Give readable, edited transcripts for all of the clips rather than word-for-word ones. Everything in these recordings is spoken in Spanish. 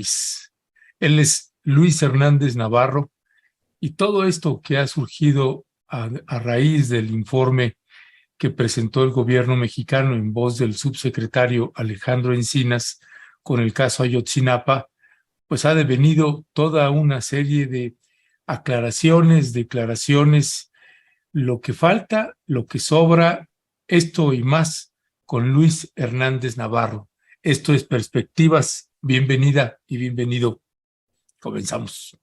país. Él es Luis Hernández Navarro, y todo esto que ha surgido a raíz del informe que presentó el gobierno mexicano en voz del subsecretario Alejandro Encinas con el caso Ayotzinapa, pues ha devenido toda una serie de aclaraciones, declaraciones, lo que falta, lo que sobra, esto y más con Luis Hernández Navarro. Esto es Perspectivas. Bienvenida y bienvenido. Comenzamos.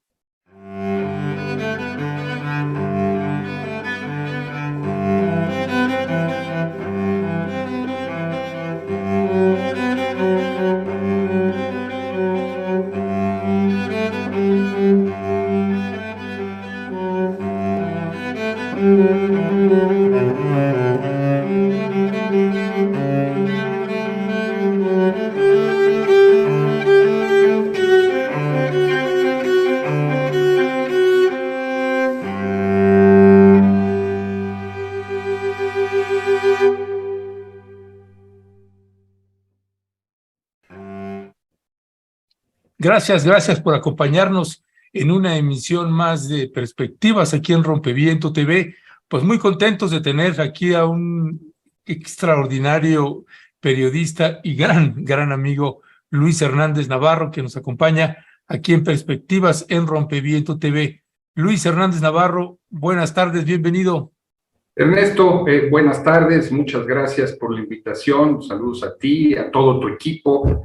Gracias por acompañarnos en una emisión más de Perspectivas aquí en Rompeviento TV. Pues muy contentos de tener aquí a un extraordinario periodista y gran amigo, Luis Hernández Navarro, que nos acompaña aquí en Perspectivas en Rompeviento TV. Luis Hernández Navarro, buenas tardes, bienvenido. Ernesto, buenas tardes, muchas gracias por la invitación, saludos a ti, a todo tu equipo,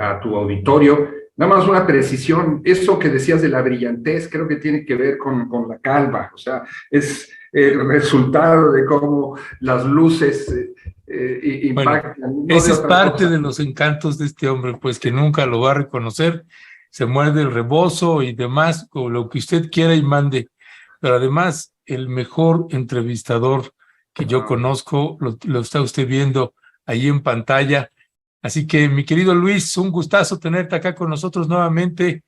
a tu auditorio. Nada más una precisión, eso que decías de la brillantez creo que tiene que ver con la calva, o sea, es el resultado de cómo las luces impactan. Bueno, ese es parte de los encantos de este hombre, pues que nunca lo va a reconocer, se muerde el rebozo y demás, o lo que usted quiera y mande, pero además el mejor entrevistador que yo conozco, lo está usted viendo ahí en pantalla. Así que, mi querido Luis, un gustazo tenerte acá con nosotros nuevamente,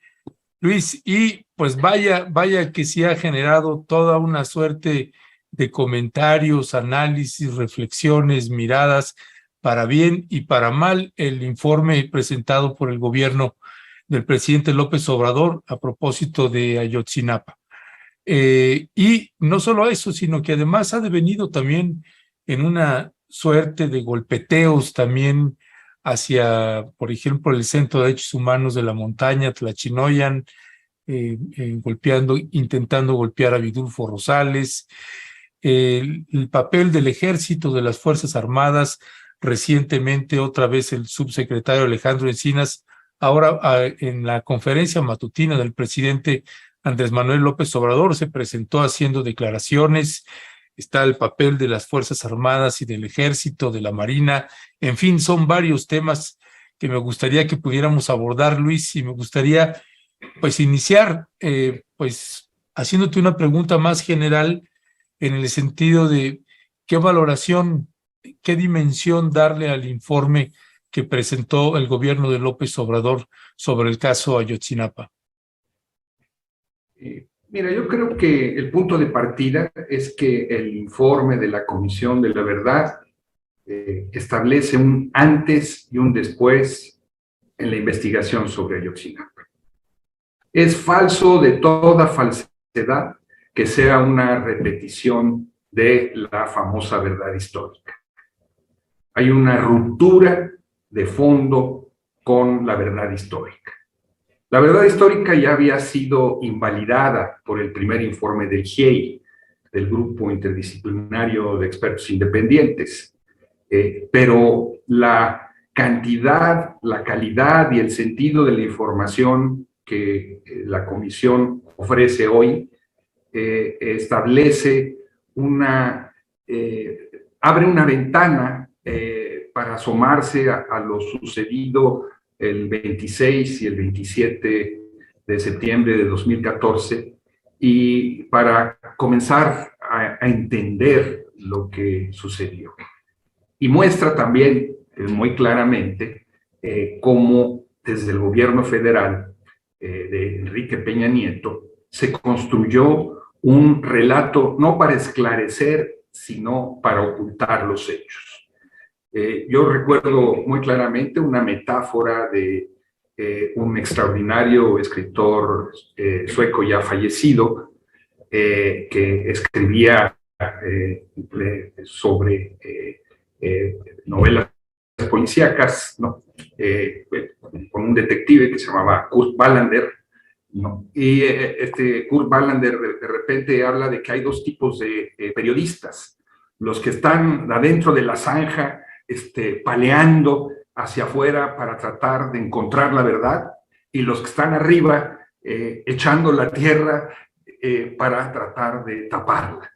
Luis, y pues vaya que sí ha generado toda una suerte de comentarios, análisis, reflexiones, miradas, para bien y para mal, el informe presentado por el gobierno del presidente López Obrador a propósito de Ayotzinapa. Y no solo eso, sino que además ha devenido también en una suerte de golpeteos también hacia, por ejemplo, el Centro de Derechos Humanos de la Montaña, Tlachinoyan, intentando golpear a Vidulfo Rosales, el papel del Ejército, de las Fuerzas Armadas, recientemente otra vez el subsecretario Alejandro Encinas, ahora en la conferencia matutina del presidente Andrés Manuel López Obrador se presentó haciendo declaraciones. Está el papel de las Fuerzas Armadas y del Ejército, de la Marina, en fin, son varios temas que me gustaría que pudiéramos abordar, Luis, y me gustaría pues iniciar pues haciéndote una pregunta más general en el sentido de qué valoración, qué dimensión darle al informe que presentó el gobierno de López Obrador sobre el caso Ayotzinapa. Mira, yo creo que el punto de partida es que el informe de la Comisión de la Verdad establece un antes y un después en la investigación sobre Ayotzinapa. Es falso de toda falsedad que sea una repetición de la famosa verdad histórica. Hay una ruptura de fondo con la verdad histórica. La verdad histórica ya había sido invalidada por el primer informe del GIEI, del Grupo Interdisciplinario de Expertos Independientes, pero la cantidad, la calidad y el sentido de la información que la Comisión ofrece hoy establece abre una ventana para asomarse a lo sucedido el 26 y el 27 de septiembre de 2014 y para comenzar a entender lo que sucedió. Y muestra también muy claramente cómo desde el gobierno federal de Enrique Peña Nieto se construyó un relato no para esclarecer, sino para ocultar los hechos. Yo recuerdo muy claramente una metáfora de un extraordinario escritor sueco ya fallecido, que escribía sobre novelas policíacas, ¿no? Con un detective que se llamaba Kurt Wallander, ¿no? Y Kurt Wallander de repente habla de que hay dos tipos de periodistas: los que están adentro de la zanja, paleando hacia afuera para tratar de encontrar la verdad, y los que están arriba echando la tierra para tratar de taparla.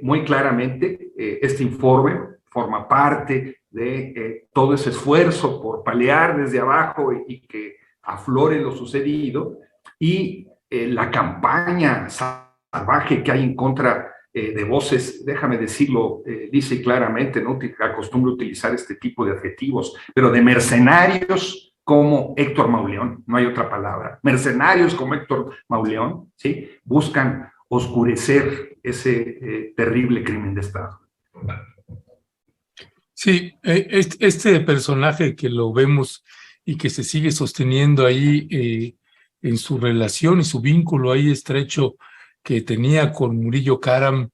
Muy claramente, este informe forma parte de todo ese esfuerzo por palear desde abajo y que aflore lo sucedido, y la campaña salvaje que hay en contra de voces, déjame decirlo lisa y claramente, no acostumbro a utilizar este tipo de adjetivos, pero de mercenarios como Héctor Mauleón, no hay otra palabra, mercenarios como Héctor Mauleón, ¿sí? Buscan oscurecer ese terrible crimen de Estado. Sí, este personaje que lo vemos y que se sigue sosteniendo ahí en su relación y su vínculo ahí estrecho que tenía con Murillo Karam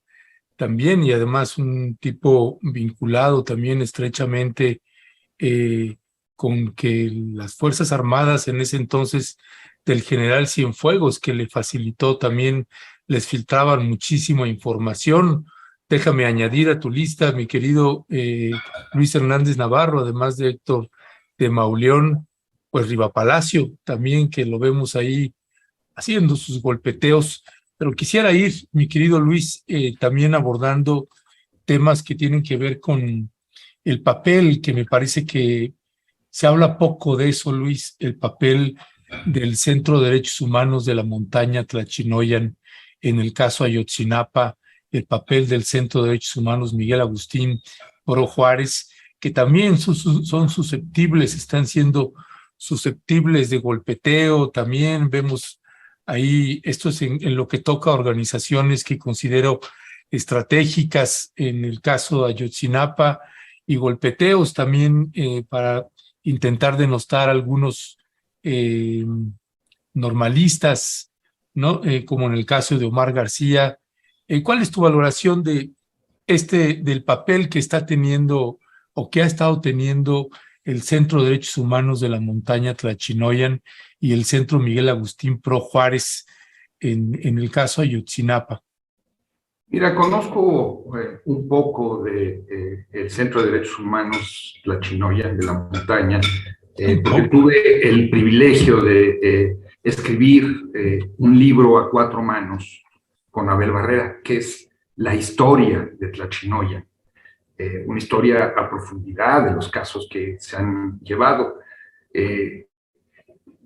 también, y además un tipo vinculado también estrechamente con que las Fuerzas Armadas en ese entonces del general Cienfuegos, que le facilitó también, les filtraban muchísima información. Déjame añadir a tu lista, mi querido Luis Hernández Navarro, además de Héctor de Mauleón, pues Riva Palacio también, que lo vemos ahí haciendo sus golpeteos. Pero quisiera ir, mi querido Luis, también abordando temas que tienen que ver con el papel, que me parece que se habla poco de eso, Luis, el papel del Centro de Derechos Humanos de la Montaña Tlachinoyan en el caso Ayotzinapa, el papel del Centro de Derechos Humanos Miguel Agustín Oro Juárez, que también son susceptibles, están siendo susceptibles de golpeteo. También vemos ahí, esto es en lo que toca a organizaciones que considero estratégicas en el caso de Ayotzinapa, y golpeteos también para intentar denostar a algunos normalistas, ¿no? Como en el caso de Omar García. ¿Cuál es tu valoración de del papel que está teniendo o que ha estado teniendo el Centro de Derechos Humanos de la Montaña Tlachinoyan y el Centro Miguel Agustín Pro Juárez en el caso Ayotzinapa? Mira, conozco un poco el Centro de Derechos Humanos Tlachinoyan de la Montaña, porque tuve el privilegio de escribir un libro a 4 manos con Abel Barrera, que es la historia de Tlachinoyan, una historia a profundidad de los casos que se han llevado.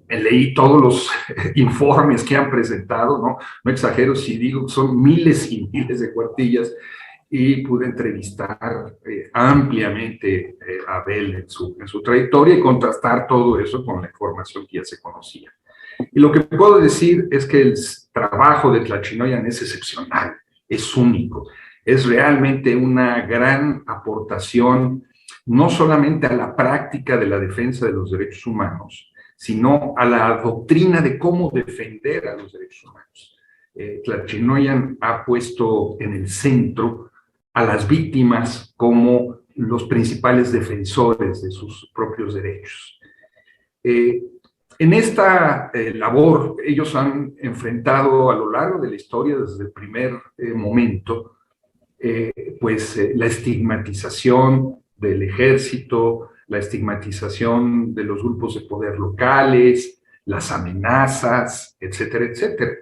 Leí todos los informes que han presentado, no exagero si digo que son miles y miles de cuartillas, y pude entrevistar ampliamente a Abel en su trayectoria y contrastar todo eso con la información que ya se conocía. Y lo que puedo decir es que el trabajo de Tlachinoyan es excepcional, es único, es realmente una gran aportación, no solamente a la práctica de la defensa de los derechos humanos, sino a la doctrina de cómo defender a los derechos humanos. Tlachinoyan ha puesto en el centro a las víctimas como los principales defensores de sus propios derechos. En esta labor, ellos han enfrentado a lo largo de la historia, desde el primer momento, la estigmatización del ejército, la estigmatización de los grupos de poder locales, las amenazas, etcétera, etcétera.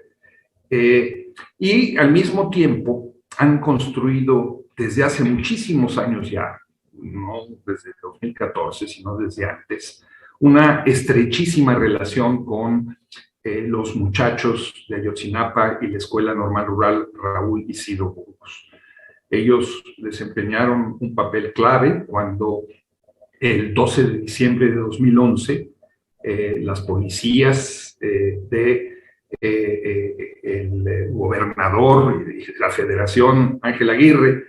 Y al mismo tiempo han construido desde hace muchísimos años ya, no desde 2014, sino desde antes, una estrechísima relación con los muchachos de Ayotzinapa y la Escuela Normal Rural Raúl Isidro Burgos. Ellos desempeñaron un papel clave cuando el 12 de diciembre de 2011 las policías del gobernador y de la Federación, Ángel Aguirre,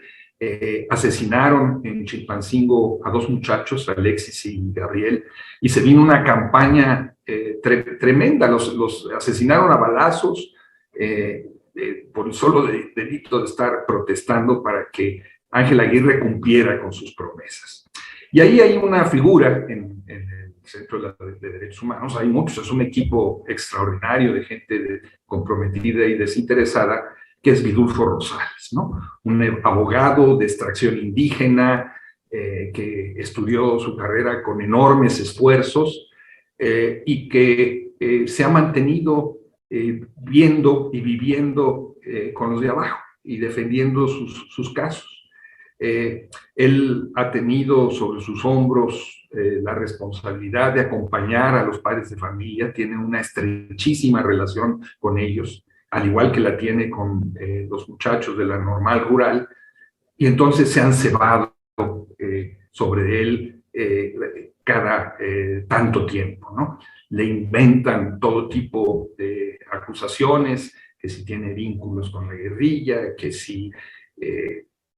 asesinaron en Chilpancingo a 2 muchachos, Alexis y Gabriel, y se vino una campaña tremenda, los asesinaron a balazos por el solo delito de estar protestando para que Ángel Aguirre cumpliera con sus promesas. Y ahí hay una figura en el Centro de Derechos Humanos, hay muchos, es un equipo extraordinario de gente comprometida y desinteresada, que es Vidulfo Rosales, ¿no? Un abogado de extracción indígena que estudió su carrera con enormes esfuerzos y que se ha mantenido viendo y viviendo con los de abajo y defendiendo sus casos. Él ha tenido sobre sus hombros la responsabilidad de acompañar a los padres de familia, tiene una estrechísima relación con ellos, al igual que la tiene con los muchachos de la normal rural, y entonces se han cebado sobre él cada tanto tiempo, ¿no? Le inventan todo tipo de acusaciones, que si tiene vínculos con la guerrilla, que si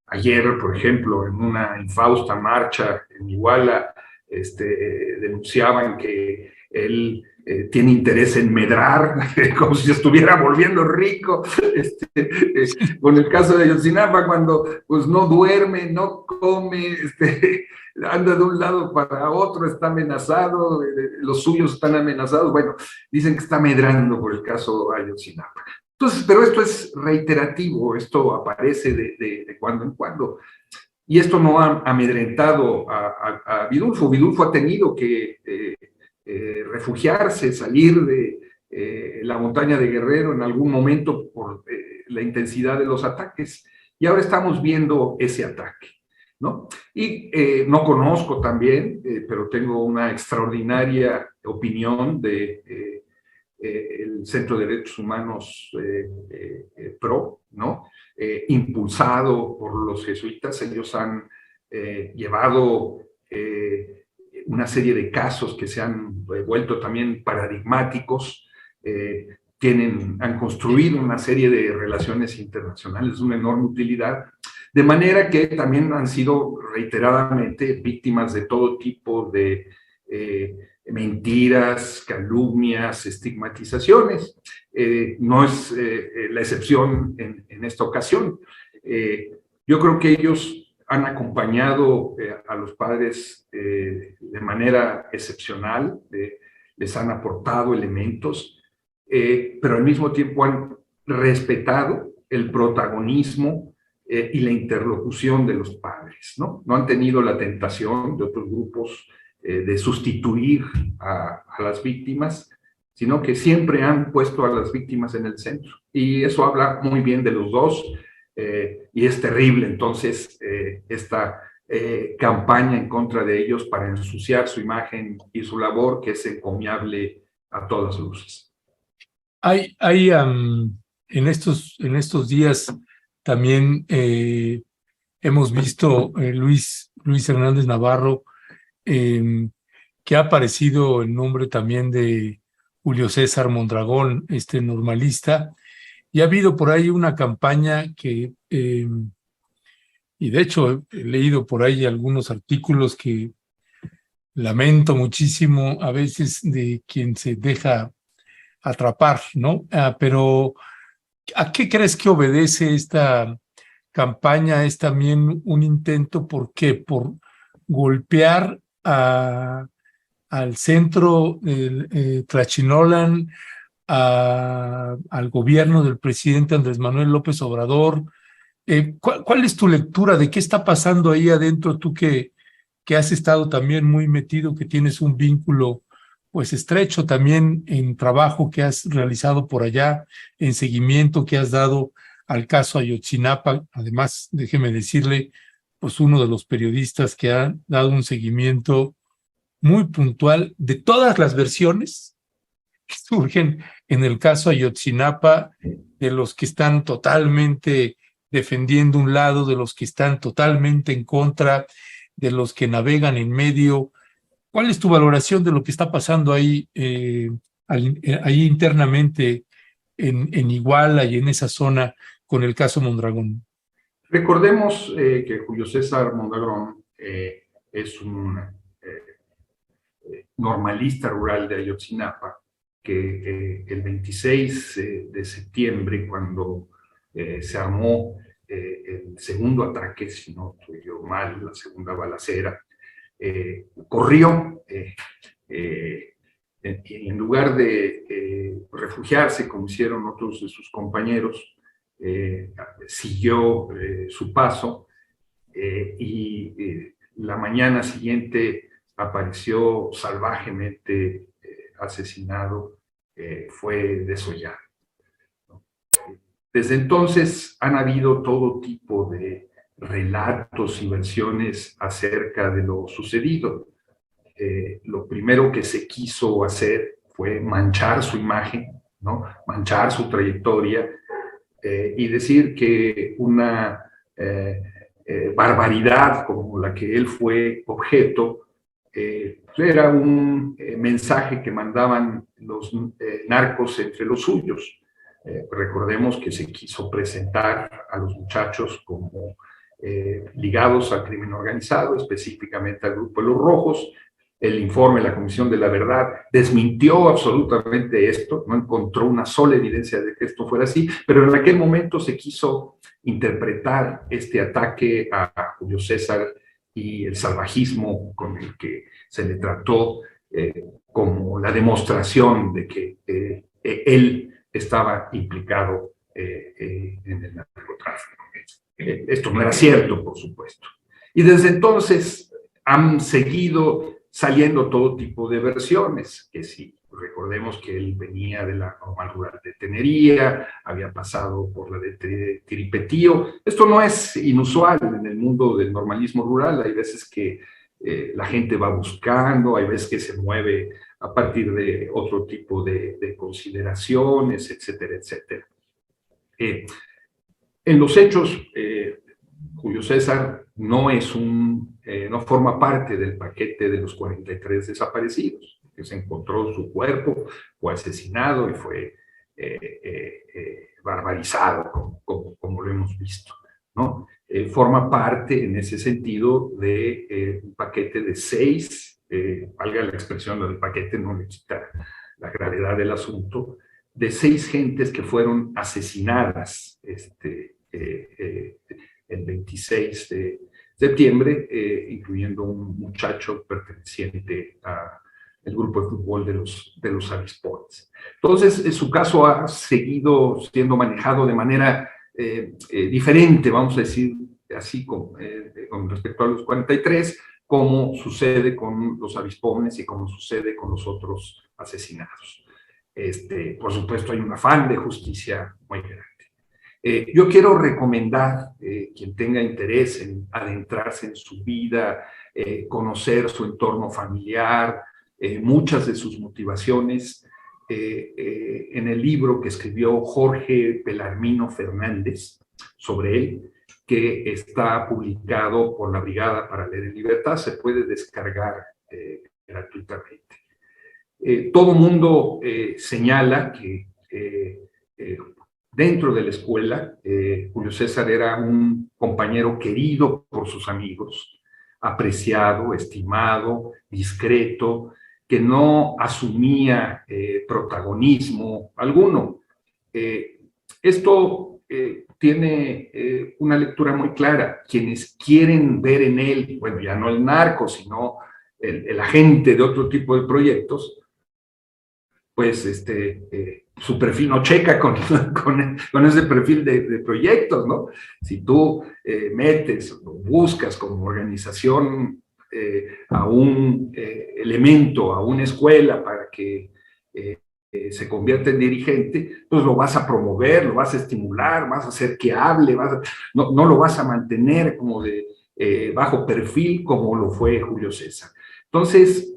ayer, por ejemplo, en una infausta marcha en Iguala, denunciaban que él tiene interés en medrar, como si estuviera volviendo rico, con el caso de Ayotzinapa, cuando pues no duerme, no come, anda de un lado para otro, está amenazado, los suyos están amenazados, bueno, dicen que está medrando por el caso Ayotzinapa. Entonces, pero esto es reiterativo, esto aparece de cuando en cuando. Y esto no ha amedrentado a Vidulfo. Vidulfo ha tenido que refugiarse, salir de la montaña de Guerrero en algún momento por la intensidad de los ataques. Y ahora estamos viendo ese ataque, ¿no? Y no conozco también, pero tengo una extraordinaria opinión de el Centro de Derechos Humanos PRO, ¿no? Impulsado por los jesuitas. Ellos han llevado una serie de casos que se han vuelto también paradigmáticos, han construido una serie de relaciones internacionales de una enorme utilidad, de manera que también han sido reiteradamente víctimas de todo tipo de mentiras, calumnias, estigmatizaciones. No es la excepción en esta ocasión. Yo creo que ellos han acompañado a los padres de manera excepcional, les han aportado elementos, pero al mismo tiempo han respetado el protagonismo y la interlocución de los padres, ¿no? No han tenido la tentación de otros grupos de sustituir a las víctimas, sino que siempre han puesto a las víctimas en el centro. Y eso habla muy bien de los dos, y es terrible entonces esta campaña en contra de ellos para ensuciar su imagen y su labor, que es encomiable a todas luces. En estos días también hemos visto Luis Hernández Navarro, que ha aparecido el nombre también de Julio César Mondragón, normalista, y ha habido por ahí una campaña que, y de hecho he leído por ahí algunos artículos que lamento muchísimo a veces de quien se deja atrapar, ¿no? Pero ¿a qué crees que obedece esta campaña? Es también un intento, ¿por qué? Por golpear al centro Tlachinolan, al gobierno del presidente Andrés Manuel López Obrador. ¿Cuál es tu lectura de qué está pasando ahí adentro? Tú que has estado también muy metido, que tienes un vínculo pues estrecho también en trabajo que has realizado por allá, en seguimiento que has dado al caso Ayotzinapa. Además, déjeme decirle, pues uno de los periodistas que ha dado un seguimiento muy puntual de todas las versiones que surgen en el caso Ayotzinapa, de los que están totalmente defendiendo un lado, de los que están totalmente en contra, de los que navegan en medio. ¿Cuál es tu valoración de lo que está pasando ahí, ahí internamente en Iguala y en esa zona con el caso Mondragón? Recordemos que Julio César Mondragón es un normalista rural de Ayotzinapa, que el 26 de septiembre, cuando se armó el segundo ataque, si no estoy yo mal, la segunda balacera, corrió, en lugar de refugiarse, como hicieron otros de sus compañeros, siguió su paso y la mañana siguiente apareció salvajemente asesinado, fue desollado. Desde entonces han habido todo tipo de relatos y versiones acerca de lo sucedido. Lo primero que se quiso hacer fue manchar su imagen, ¿no? Manchar su trayectoria y decir que una barbaridad como la que él fue objeto era un mensaje que mandaban los narcos entre los suyos. Recordemos que se quiso presentar a los muchachos como ligados al crimen organizado, específicamente al grupo de los Rojos. El informe de la Comisión de la Verdad desmintió absolutamente esto, no encontró una sola evidencia de que esto fuera así, pero en aquel momento se quiso interpretar este ataque a Julio César y el salvajismo con el que se le trató como la demostración de que él estaba implicado en el narcotráfico. Esto no era cierto, por supuesto. Y desde entonces han seguido saliendo todo tipo de versiones, que sí, recordemos que él venía de la normal rural de Tenería, había pasado por la de Tiripetío. Esto no es inusual en el mundo del normalismo rural, hay veces que la gente va buscando, hay veces que se mueve a partir de otro tipo de consideraciones, etcétera, etcétera. En los hechos, Julio César no forma parte del paquete de los 43 desaparecidos, que se encontró su cuerpo, fue asesinado y fue barbarizado, como lo hemos visto, ¿no? Forma parte, en ese sentido, de un paquete de 6, valga la expresión, del paquete no le quita la gravedad del asunto, de 6 gentes que fueron asesinadas el 26 de septiembre, incluyendo un muchacho perteneciente al grupo de fútbol de los avispones. Entonces, su caso ha seguido siendo manejado de manera diferente, vamos a decir así, con respecto a los 43, como sucede con los avispones y como sucede con los otros asesinados. Por supuesto, hay un afán de justicia muy grande. Yo quiero recomendar, quien tenga interés en adentrarse en su vida, conocer su entorno familiar, muchas de sus motivaciones, en el libro que escribió Jorge Belarmino Fernández sobre él, que está publicado por la Brigada para Leer en Libertad, se puede descargar gratuitamente. Todo mundo señala que dentro de la escuela, Julio César era un compañero querido por sus amigos, apreciado, estimado, discreto, que no asumía protagonismo alguno. Esto tiene una lectura muy clara. Quienes quieren ver en él, bueno, ya no el narco, sino el agente de otro tipo de proyectos, pues su perfil no checa con ese perfil de proyectos, ¿no? Si tú metes o buscas como organización a un elemento, a una escuela para que se convierta en dirigente, pues lo vas a promover, lo vas a estimular, vas a hacer que hable, no lo vas a mantener como de bajo perfil como lo fue Julio César. Entonces,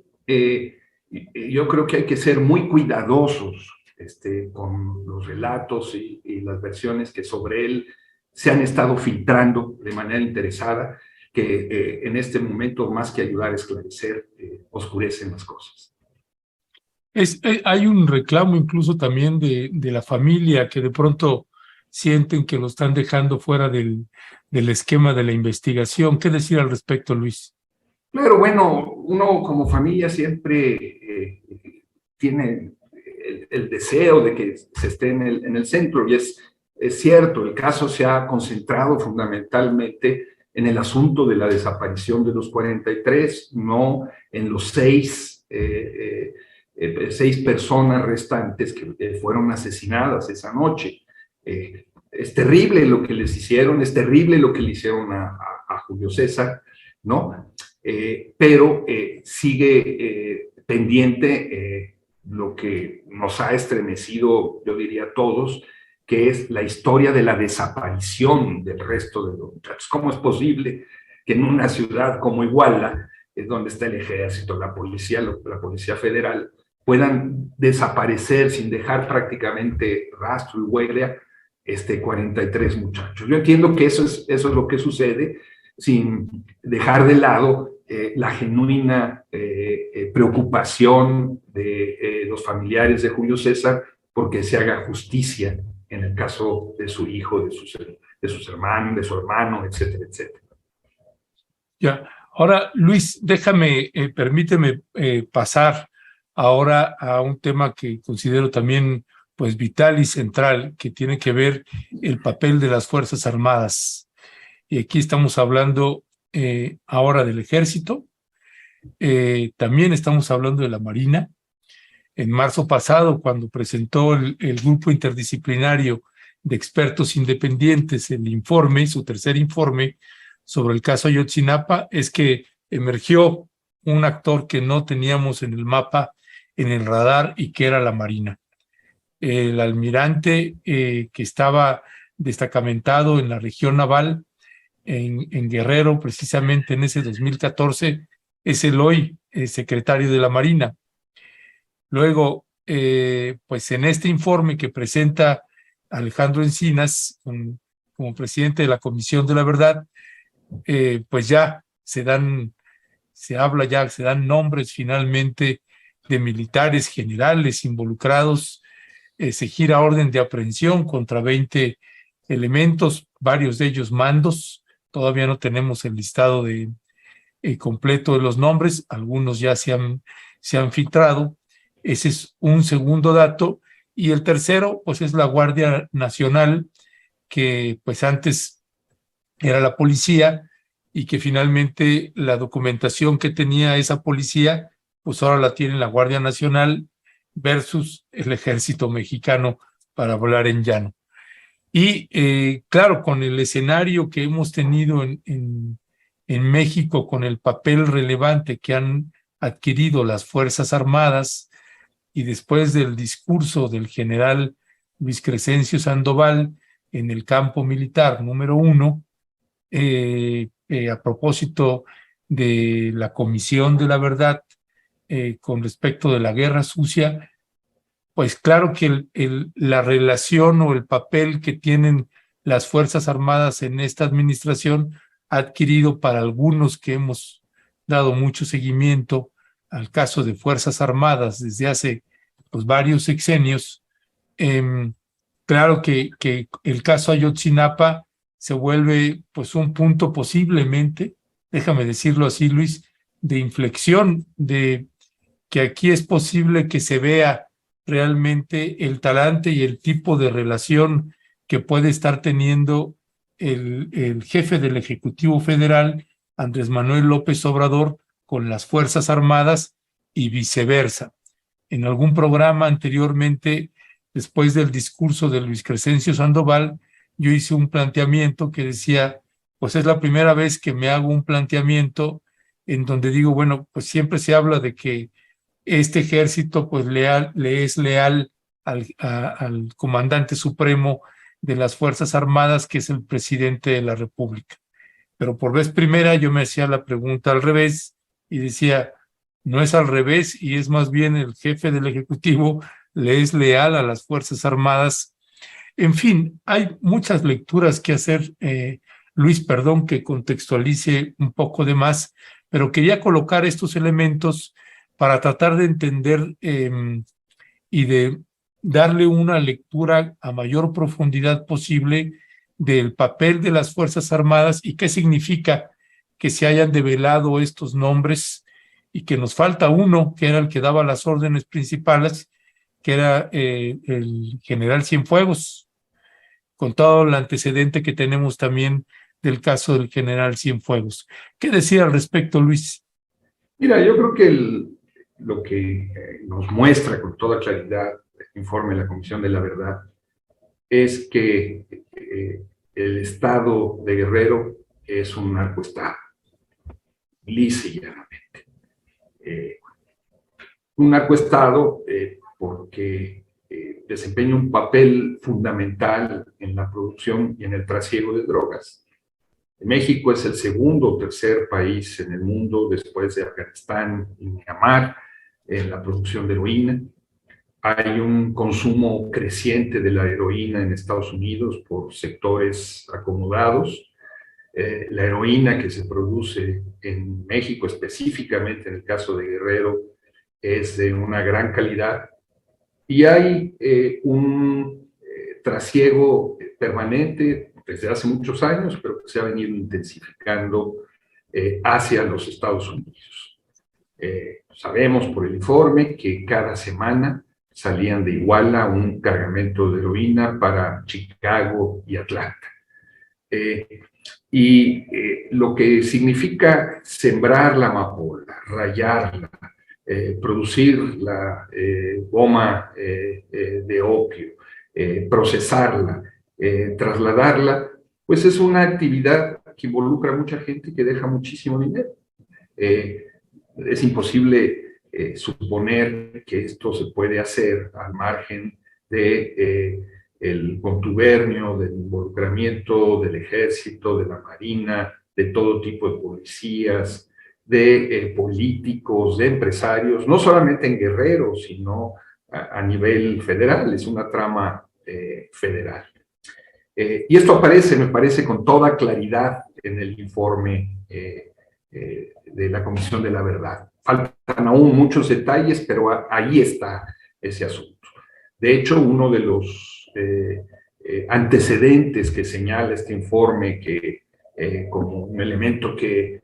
yo creo que hay que ser muy cuidadosos con los relatos y las versiones que sobre él se han estado filtrando de manera interesada, que en este momento, más que ayudar a esclarecer, oscurecen las cosas. Hay un reclamo incluso también de la familia que de pronto sienten que lo están dejando fuera del esquema de la investigación. ¿Qué decir al respecto, Luis? Claro, bueno, uno como familia siempre tiene el deseo de que se esté en el centro, y es cierto, el caso se ha concentrado fundamentalmente en el asunto de la desaparición de los 43, no en los seis personas restantes que fueron asesinadas esa noche. Es terrible lo que les hicieron, es terrible lo que le hicieron a Julio César, ¿no? Pero sigue pendiente lo que nos ha estremecido, yo diría a todos, que es la historia de la desaparición del resto de los muchachos. ¿Cómo es posible que en una ciudad como Iguala, donde está el ejército, la policía federal, puedan desaparecer sin dejar prácticamente rastro y huella 43 muchachos? Yo entiendo que eso es lo que sucede, sin dejar de lado la genuina preocupación de los familiares de Julio César porque se haga justicia en el caso de su hijo, de sus hermanos, de su hermano, etcétera, etcétera. Ya, ahora Luis, permíteme pasar ahora a un tema que considero también pues vital y central, que tiene que ver el papel de las Fuerzas Armadas. Y aquí estamos hablando ahora del Ejército, también estamos hablando de la Marina. En marzo pasado, cuando presentó el grupo interdisciplinario de expertos independientes el informe, su tercer informe sobre el caso Ayotzinapa, es que emergió un actor que no teníamos en el mapa, en el radar, y que era la Marina. El almirante que estaba destacamentado en la región naval, en Guerrero, precisamente en ese 2014, es el hoy secretario de la Marina. Luego, pues en este informe que presenta Alejandro Encinas como presidente de la Comisión de la Verdad, pues ya se dan nombres finalmente de militares generales involucrados. Se gira orden de aprehensión contra 20 elementos, varios de ellos mandos. Todavía no tenemos el listado completo de los nombres, algunos ya se han filtrado. Ese es un segundo dato. Y el tercero, pues es la Guardia Nacional, que pues antes era la policía y que finalmente la documentación que tenía esa policía, pues ahora la tiene la Guardia Nacional versus el Ejército Mexicano, para hablar en llano. Y claro, con el escenario que hemos tenido en México, con el papel relevante que han adquirido las Fuerzas Armadas, y después del discurso del general Luis Crescencio Sandoval en el campo militar número 1, a propósito de la Comisión de la Verdad con respecto de la guerra sucia, pues claro que la relación o el papel que tienen las Fuerzas Armadas en esta administración ha adquirido, para algunos que hemos dado mucho seguimiento al caso de Fuerzas Armadas desde hace pues, varios sexenios, claro que el caso Ayotzinapa se vuelve pues un punto posiblemente, déjame decirlo así, Luis, de inflexión, de que aquí es posible que se vea realmente el talante y el tipo de relación que puede estar teniendo el jefe del Ejecutivo Federal, Andrés Manuel López Obrador, con las Fuerzas Armadas y viceversa. En algún programa anteriormente, después del discurso de Luis Crescencio Sandoval, yo hice un planteamiento que decía, pues es la primera vez que me hago un planteamiento en donde digo, bueno, pues siempre se habla de que este ejército pues le es leal al comandante supremo de las Fuerzas Armadas, que es el presidente de la República. Pero por vez primera yo me hacía la pregunta al revés y decía, no es al revés, y es más bien el jefe del Ejecutivo le es leal a las Fuerzas Armadas. En fin, hay muchas lecturas que hacer, Luis, perdón que contextualice un poco de más, pero quería colocar estos elementos para tratar de entender y de darle una lectura a mayor profundidad posible del papel de las Fuerzas Armadas y qué significa que se hayan develado estos nombres y que nos falta uno, que era el que daba las órdenes principales, que era el general Cienfuegos, con todo el antecedente que tenemos también del caso del general Cienfuegos. ¿Qué decir al respecto, Luis? Mira, yo creo que lo que nos muestra con toda claridad el informe de la Comisión de la Verdad es que el Estado de Guerrero es un narcoestado, lisa y llanamente. Un narcoestado porque desempeña un papel fundamental en la producción y en el trasiego de drogas. México es el segundo o tercer país en el mundo, después de Afganistán y Myanmar, en la producción de heroína. Hay un consumo creciente de la heroína en Estados Unidos por sectores acomodados. La heroína que se produce en México, específicamente en el caso de Guerrero, es de una gran calidad. Y hay un trasiego permanente desde hace muchos años, pero que se ha venido intensificando hacia los Estados Unidos. Sabemos por el informe que cada semana salían de Iguala un cargamento de heroína para Chicago y Atlanta. Lo que significa sembrar la amapola, rayarla, producir la goma de opio, procesarla, trasladarla, pues es una actividad que involucra a mucha gente y que deja muchísimo dinero. Es imposible suponer que esto se puede hacer al margen de el contubernio, del involucramiento del ejército, de la marina, de todo tipo de policías, de políticos, de empresarios, no solamente en Guerrero, sino a nivel federal, es una trama federal. Y esto aparece, me parece, con toda claridad en el informe de la Comisión de la Verdad. Faltan aún muchos detalles, pero ahí está ese asunto. De hecho, uno de los antecedentes que señala este informe que como un elemento que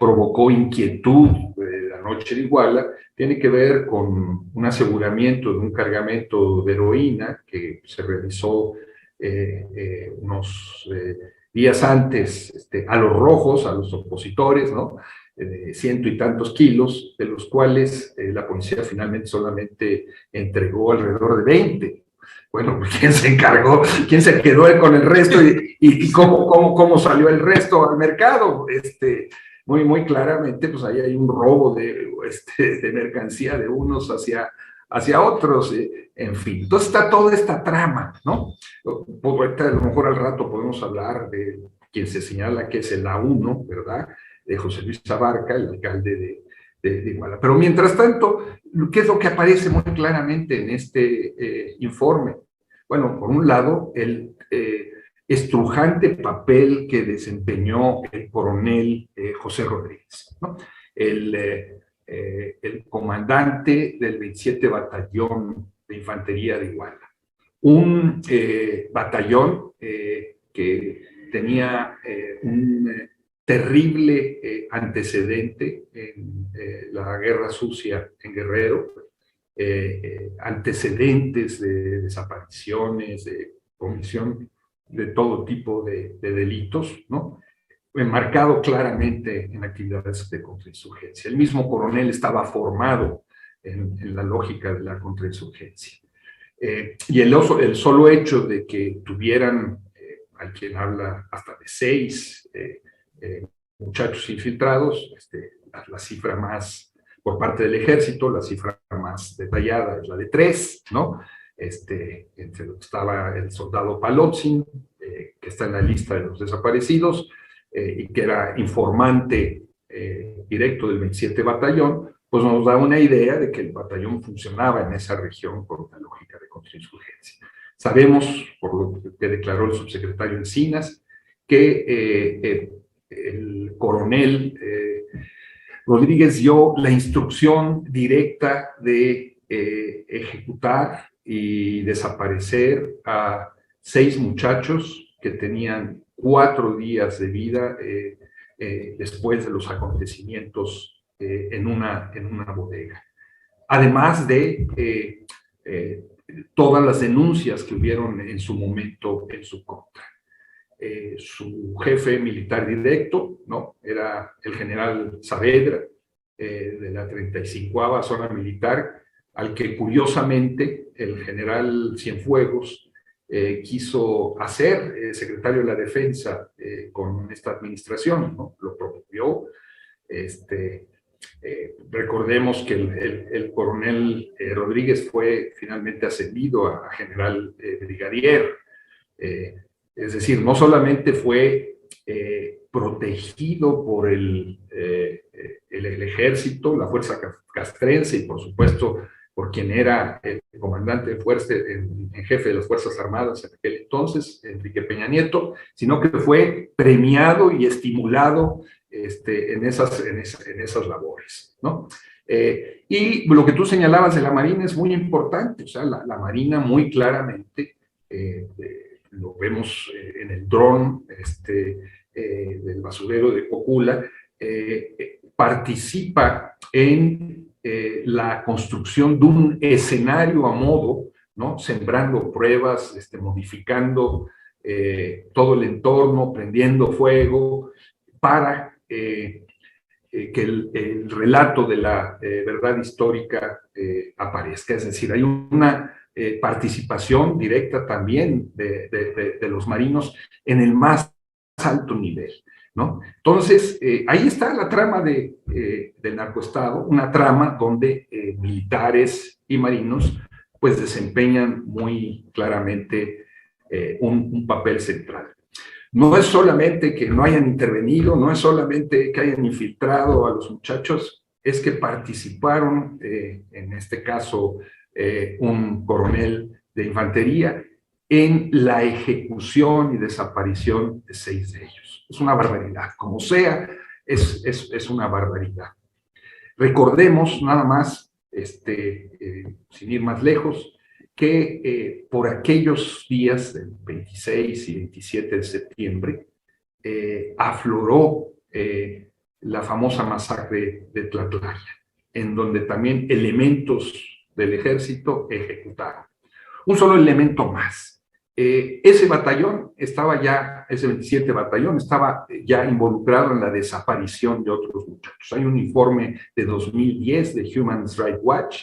provocó inquietud la noche de Iguala, tiene que ver con un aseguramiento de un cargamento de heroína que se realizó unos días antes a los rojos, a los opositores, ¿no? 100 y tantos kilos, de los cuales la policía finalmente solamente entregó alrededor de 20. Bueno, ¿quién se encargó? ¿Quién se quedó con el resto? ¿Y cómo salió el resto al mercado? Muy claramente, pues ahí hay un robo de mercancía de unos hacia otros, en fin. Entonces está toda esta trama, ¿no? Ahorita, a lo mejor al rato podemos hablar de quien se señala que es el A1, ¿verdad? De José Luis Abarca, el alcalde de Iguala. Pero mientras tanto, ¿qué es lo que aparece muy claramente en este informe? Bueno, por un lado, el estrujante papel que desempeñó el coronel José Rodríguez, ¿no? El comandante del 27 Batallón de Infantería de Iguala. Un batallón que tenía un terrible antecedente en la guerra sucia en Guerrero, antecedentes de desapariciones, de comisión de todo tipo de delitos, ¿no? Enmarcado claramente en actividades de contrainsurgencia. El mismo coronel estaba formado en la lógica de la contrainsurgencia. Y el solo hecho de que tuvieran, hay quien habla hasta de 6 muchachos infiltrados, la cifra más, por parte del ejército, la cifra más detallada es la de 3, ¿no? Entre los que estaba el soldado Palotzin, que está en la lista de los desaparecidos, y que era informante directo del 27 Batallón, pues nos da una idea de que el batallón funcionaba en esa región con una lógica de contrainsurgencia. Sabemos, por lo que declaró el subsecretario Encinas, que el coronel Rodríguez dio la instrucción directa de ejecutar y desaparecer a 6 muchachos que tenían 4 días de vida después de los acontecimientos en una bodega. Además de todas las denuncias que hubieron en su momento en su contra. Su jefe militar directo, ¿no?, era el general Saavedra, de la 35ª Zona Militar, al que curiosamente el general Cienfuegos quiso hacer secretario de la Defensa con esta administración, ¿no? Lo promovió. Recordemos que el coronel Rodríguez fue finalmente ascendido a general brigadier. Es decir, no solamente fue protegido por el ejército, la fuerza castrense, y por supuesto por quien era el comandante en jefe de las Fuerzas Armadas en aquel entonces, Enrique Peña Nieto, sino que fue premiado y estimulado en esas labores, ¿no? Y lo que tú señalabas de la Marina es muy importante. O sea, la Marina muy claramente, lo vemos en el dron del basurero de Cocula, participa en la construcción de un escenario a modo, ¿no?, sembrando pruebas, modificando todo el entorno, prendiendo fuego, para que el relato de la verdad histórica aparezca. Es decir, hay una participación directa también de los marinos en el más alto nivel, ¿no? Entonces, ahí está la trama del narcoestado, una trama donde militares y marinos pues desempeñan muy claramente un papel central. No es solamente que no hayan intervenido, no es solamente que hayan infiltrado a los muchachos, es que participaron, en este caso, un coronel de infantería, en la ejecución y desaparición de 6 de ellos. Es una barbaridad, como sea, es una barbaridad. Recordemos, nada más, sin ir más lejos, que por aquellos días del 26 y 27 de septiembre afloró la famosa masacre de Tlatlaya, en donde también elementos del ejército ejecutaron. Un solo elemento más. Ese batallón estaba ya, ese 27 batallón estaba ya involucrado en la desaparición de otros muchachos. Hay un informe de 2010 de Human Rights Watch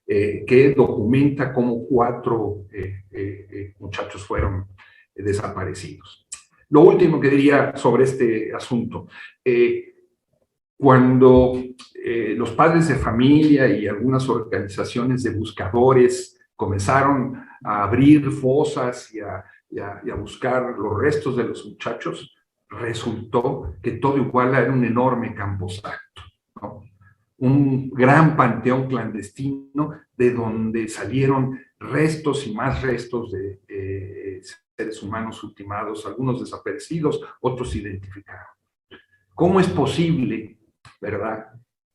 que documenta cómo 4 muchachos fueron desaparecidos. Lo último que diría sobre este asunto, cuando los padres de familia y algunas organizaciones de buscadores comenzaron a abrir fosas y a buscar los restos de los muchachos, resultó que todo igual era un enorme camposanto, ¿no? Un gran panteón clandestino de donde salieron restos y más restos de seres humanos ultimados, algunos desaparecidos, otros identificados. ¿Cómo es posible, verdad,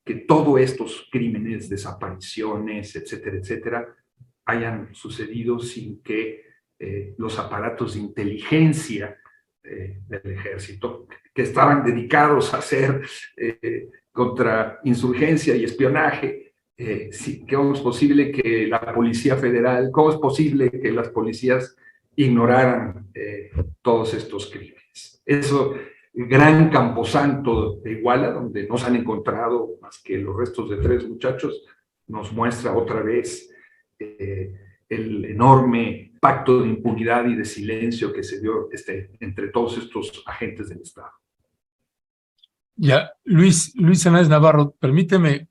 que todos estos crímenes, desapariciones, etcétera, etcétera, hayan sucedido sin que los aparatos de inteligencia del ejército, que estaban dedicados a hacer contrainsurgencia y espionaje, ¿cómo es posible que la Policía Federal, cómo es posible que las policías ignoraran todos estos crímenes? Eso, gran camposanto de Iguala, donde no se han encontrado más que los restos de 3 muchachos, nos muestra otra vez el enorme pacto de impunidad y de silencio que se dio entre todos estos agentes del Estado. Ya, Luis Hernández Navarro, permíteme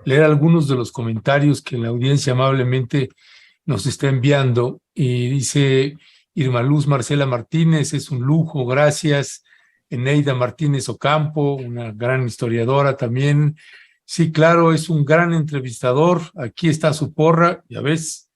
leer algunos de los comentarios que la audiencia amablemente nos está enviando. Y dice Irma Luz Marcela Martínez, es un lujo, gracias. Eneida Martínez Ocampo, una gran historiadora también. Sí, claro, es un gran entrevistador. Aquí está su porra, ya ves.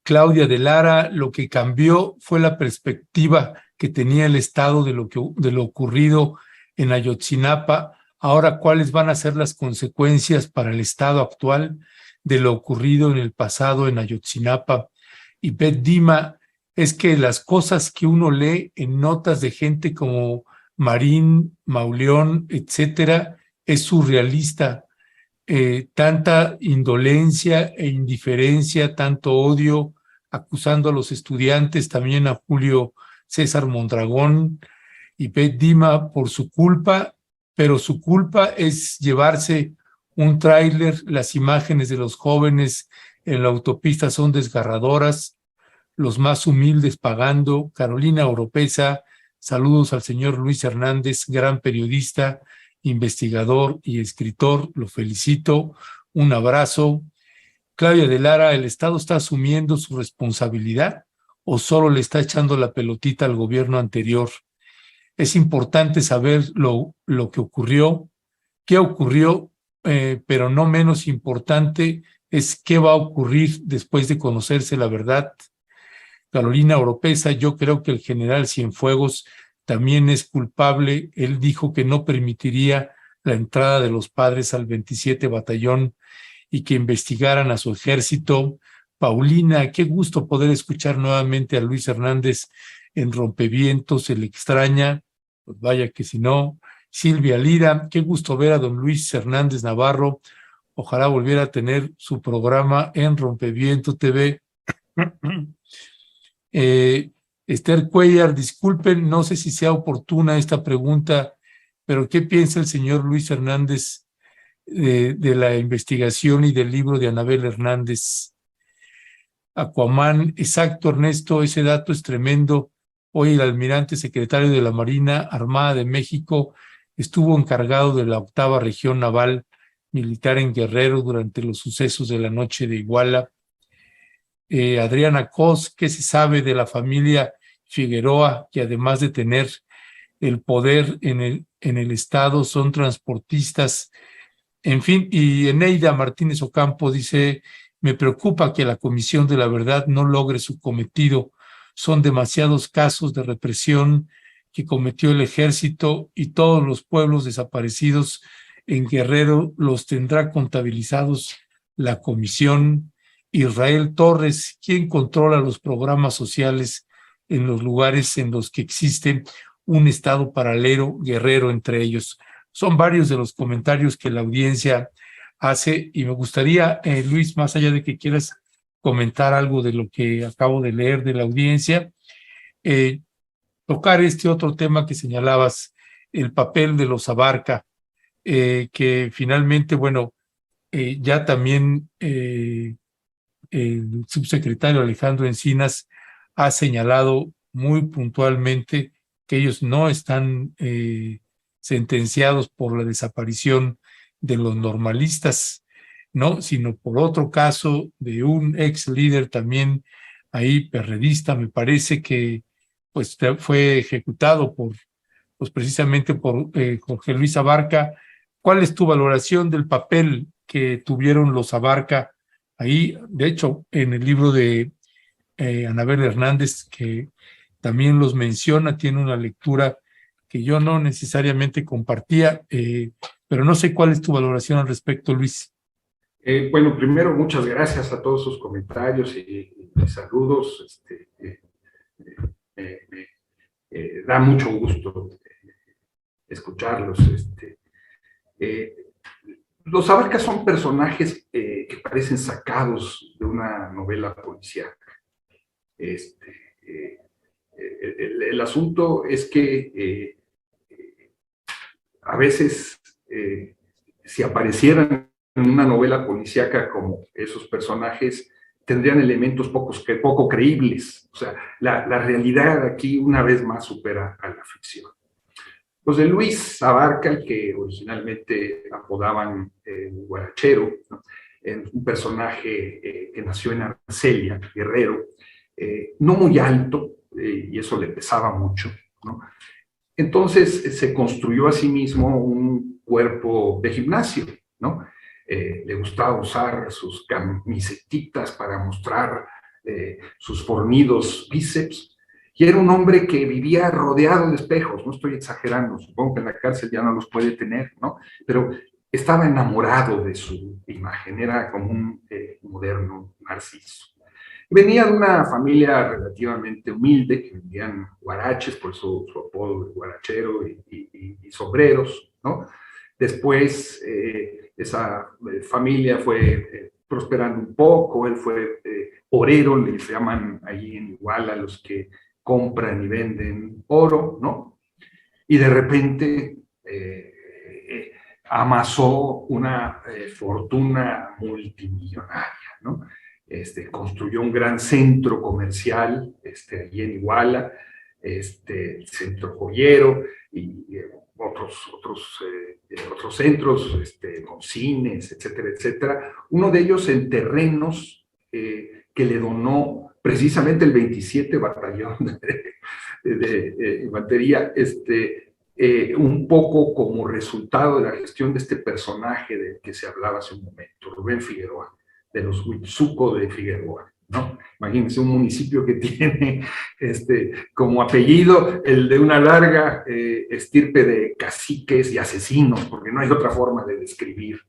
Claudia de Lara, lo que cambió fue la perspectiva que tenía el Estado de lo ocurrido en Ayotzinapa. Ahora, ¿cuáles van a ser las consecuencias para el Estado actual? de lo ocurrido en el pasado en Ayotzinapa y Bet Dima es que las cosas que uno lee en notas de gente como Marín, Mauleón, etcétera, es surrealista. Tanta indolencia e indiferencia, tanto odio, acusando a los estudiantes, también a Julio César Mondragón y Bet Dima por su culpa, pero su culpa es llevarse un tráiler. Las imágenes de los jóvenes en la autopista son desgarradoras, los más humildes pagando. Carolina Oropesa, saludos al señor Luis Hernández, gran periodista, investigador y escritor, lo felicito, un abrazo. Claudia de Lara, ¿el Estado está asumiendo su responsabilidad o solo le está echando la pelotita al gobierno anterior? Es importante saber lo que ocurrió, qué ocurrió, pero no menos importante es qué va a ocurrir después de conocerse la verdad. Carolina Oropesa, yo creo que el general Cienfuegos también es culpable. Él dijo que no permitiría la entrada de los padres al 27 Batallón y que investigaran a su ejército. Paulina, qué gusto poder escuchar nuevamente a Luis Hernández en Rompevientos, se le extraña, pues vaya que si no. Silvia Lira, qué gusto ver a don Luis Hernández Navarro, ojalá volviera a tener su programa en Rompeviento TV. Esther Cuellar, disculpen, no sé si sea oportuna esta pregunta, pero ¿qué piensa el señor Luis Hernández de la investigación y del libro de Anabel Hernández? Aquaman, exacto, Ernesto, ese dato es tremendo. Hoy el almirante secretario de la Marina Armada de México estuvo encargado de la 8ª Región Naval Militar en Guerrero durante los sucesos de la noche de Iguala. Adriana Cos, ¿qué se sabe de la familia Figueroa, que además de tener el poder en el Estado, son transportistas? En fin, y Eneida Martínez Ocampo dice, me preocupa que la Comisión de la Verdad no logre su cometido. Son demasiados casos de represión que cometió el ejército y todos los pueblos desaparecidos en Guerrero los tendrá contabilizados la comisión. Israel Torres, ¿quién controla los programas sociales en los lugares en los que existe un estado paralelo, Guerrero entre ellos? Son varios de los comentarios que la audiencia hace y me gustaría, Luis, más allá de que quieras comentar algo de lo que acabo de leer de la audiencia, tocar este otro tema que señalabas, el papel de los Abarca, que finalmente, bueno, ya también el subsecretario Alejandro Encinas ha señalado muy puntualmente que ellos no están sentenciados por la desaparición de los normalistas, ¿no? Sino por otro caso de un ex líder también ahí perredista, me parece que pues fue ejecutado pues precisamente por Jorge Luis Abarca. ¿Cuál es tu valoración del papel que tuvieron los Abarca ahí? De hecho, en el libro de Anabel Hernández, que también los menciona, tiene una lectura que yo no necesariamente compartía, pero no sé cuál es tu valoración al respecto, Luis. Bueno, primero, muchas gracias a todos sus comentarios y saludos. Da mucho gusto escucharlos. Los Abarca son personajes que parecen sacados de una novela policial. El asunto es que a veces, si aparecieran en una novela policíaca como esos personajes, tendrían elementos poco creíbles. O sea, la realidad aquí una vez más supera a la ficción. Los de Luis Abarca, el que originalmente apodaban Guarachero, ¿no? Un personaje que nació en Arcelia, Guerrero, no muy alto, y eso le pesaba mucho, ¿no? Entonces se construyó a sí mismo un cuerpo de gimnasio, ¿no? Le gustaba usar sus camisetitas para mostrar sus fornidos bíceps, y era un hombre que vivía rodeado de espejos, no estoy exagerando, supongo que en la cárcel ya no los puede tener, ¿no? Pero estaba enamorado de su imagen, era como un moderno Narciso. Venía de una familia relativamente humilde, que vendían guaraches, por eso su apodo de guarachero y sombreros, ¿no? Después esa familia fue prosperando un poco, él fue orero, les llaman allí en Iguala a los que compran y venden oro, ¿no? Y de repente amasó una fortuna multimillonaria, ¿no? Construyó un gran centro comercial allí en Iguala, centro joyero y otros centros con cines, etcétera, etcétera. Uno de ellos en terrenos que le donó precisamente el 27 Batallón de Infantería, un poco como resultado de la gestión de este personaje del que se hablaba hace un momento, Rubén Figueroa, de los Huitzuco de Figueroa, ¿no? Imagínense un municipio que tiene como apellido el de una larga estirpe de caciques y asesinos, porque no hay otra forma de describir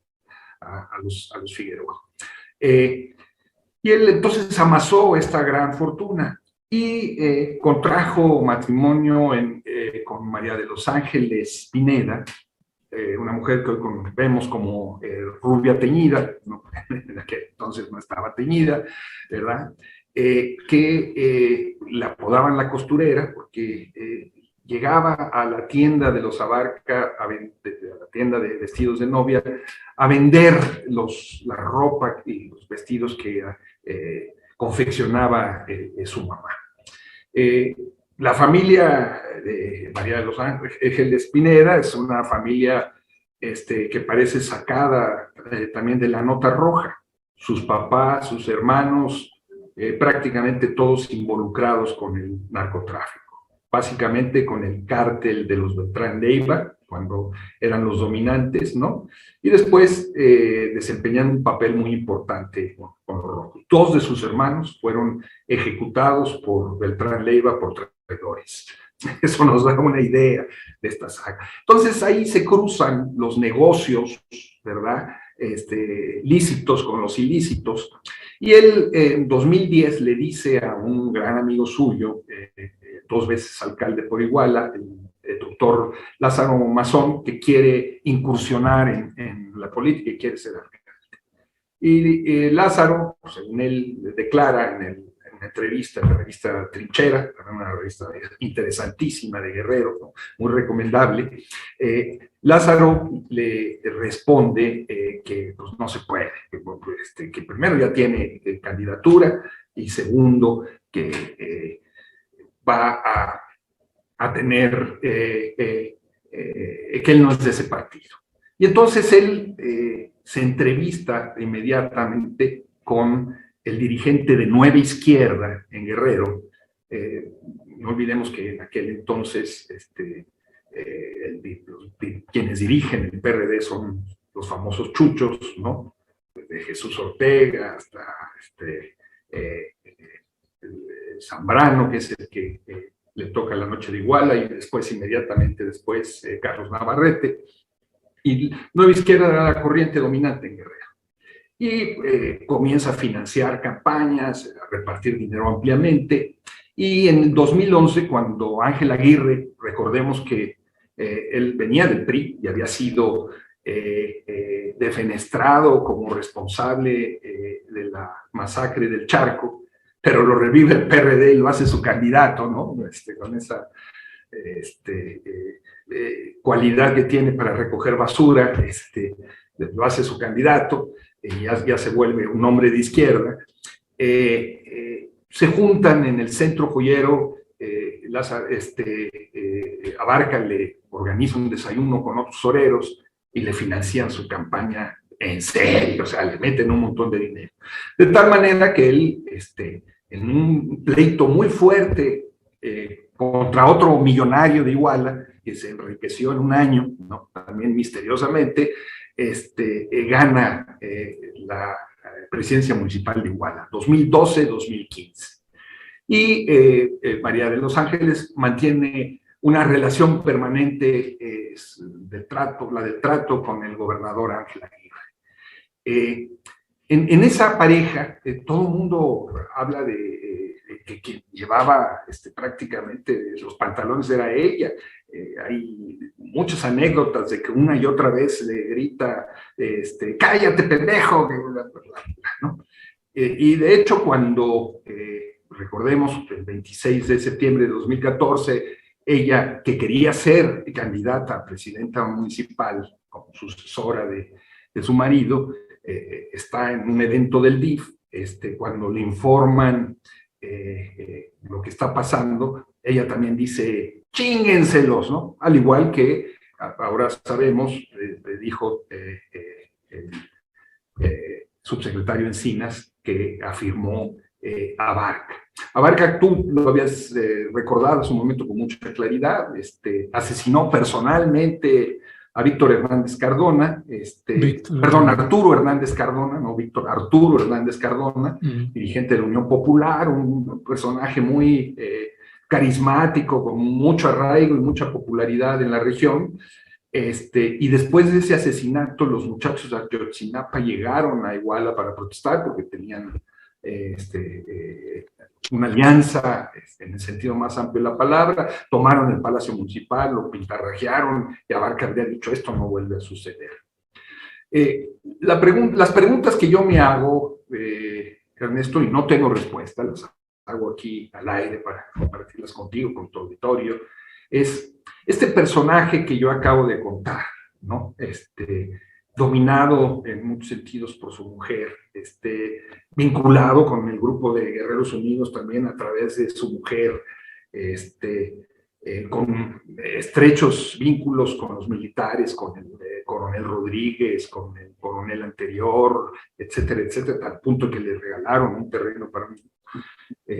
a los Figueroa. Y él entonces amasó esta gran fortuna y contrajo matrimonio con María de los Ángeles Pineda, una mujer que hoy vemos como rubia teñida, ¿no? En aquel entonces no estaba teñida, ¿verdad? Que la apodaban la costurera porque llegaba a la tienda de los Abarca, a la tienda de vestidos de novia, a vender la ropa y los vestidos que confeccionaba su mamá. La familia de María de los Ángeles Pineda es una familia que parece sacada también de la nota roja. Sus papás, sus hermanos, prácticamente todos involucrados con el narcotráfico. Básicamente con el cártel de los Beltrán Leiva, cuando eran los dominantes, ¿no? Y después desempeñando un papel muy importante con los rojos. Dos de sus hermanos fueron ejecutados por Beltrán Leiva por traidores. Eso nos da una idea de esta saga. Entonces ahí se cruzan los negocios, ¿verdad? Lícitos con los ilícitos. Y él en 2010 le dice a un gran amigo suyo, 2 veces alcalde por Iguala, el doctor Lázaro Mazón, que quiere incursionar en la política y quiere ser alcalde. Y Lázaro, según él declara en una entrevista en la revista Trinchera, una revista interesantísima de Guerrero, ¿no? Muy recomendable, Lázaro le responde que pues, no se puede, que primero ya tiene candidatura y segundo que va a tener, que él no es de ese partido. Y entonces él se entrevista inmediatamente con el dirigente de Nueva Izquierda en Guerrero. No olvidemos que en aquel entonces quienes dirigen el PRD son los famosos chuchos, ¿no? De Jesús Ortega hasta Zambrano, que es el que le toca la noche de Iguala, y después, inmediatamente después, Carlos Navarrete. Y Nueva Izquierda era la corriente dominante en Guerrero. Y comienza a financiar campañas, a repartir dinero ampliamente. Y en el 2011, cuando Ángel Aguirre, recordemos que él venía del PRI y había sido defenestrado como responsable de la masacre del Charco, pero lo revive el PRD y lo hace su candidato, ¿no? Con esa cualidad que tiene para recoger basura, lo hace su candidato, y ya se vuelve un hombre de izquierda. Se juntan en el centro joyero, Abarca le organiza un desayuno con otros oreros y le financian su campaña en serio, o sea, le meten un montón de dinero. De tal manera que él, en un pleito muy fuerte contra otro millonario de Iguala, que se enriqueció en un año, ¿no? También misteriosamente, gana la presidencia municipal de Iguala, 2012-2015. Y María de los Ángeles mantiene una relación permanente de trato, la de trato con el gobernador Ángel Aguirre. En esa pareja, todo el mundo habla de que quien llevaba prácticamente los pantalones era ella. Hay muchas anécdotas de que una y otra vez le grita, cállate pendejo, ¿no? Y de hecho cuando, recordemos, el 26 de septiembre de 2014, ella, que quería ser candidata a presidenta municipal como sucesora de su marido, está en un evento del DIF, cuando le informan lo que está pasando, ella también dice, chínguenselos, ¿no? Al igual que ahora sabemos, le dijo el subsecretario Encinas, que afirmó Abarca. Abarca, tú lo habías recordado en su momento con mucha claridad, asesinó personalmente a Víctor Hernández Cardona, perdón, Arturo Hernández Cardona, no Víctor, Arturo Hernández Cardona, dirigente de la Unión Popular, un personaje muy carismático, con mucho arraigo y mucha popularidad en la región. Y después de ese asesinato, los muchachos de Ayotzinapa llegaron a Iguala para protestar porque tenían una alianza en el sentido más amplio de la palabra, tomaron el Palacio Municipal, lo pintarrajearon y Abarca habría dicho esto no vuelve a suceder. Las preguntas que yo me hago, Ernesto, y no tengo respuesta, las hago aquí al aire para compartirlas contigo, con tu auditorio, es este personaje que yo acabo de contar, ¿no? Dominado en muchos sentidos por su mujer, vinculado con el grupo de Guerreros Unidos también a través de su mujer, con estrechos vínculos con los militares, con el coronel Rodríguez, con el coronel anterior, etcétera, etcétera, al punto que le regalaron un terreno para un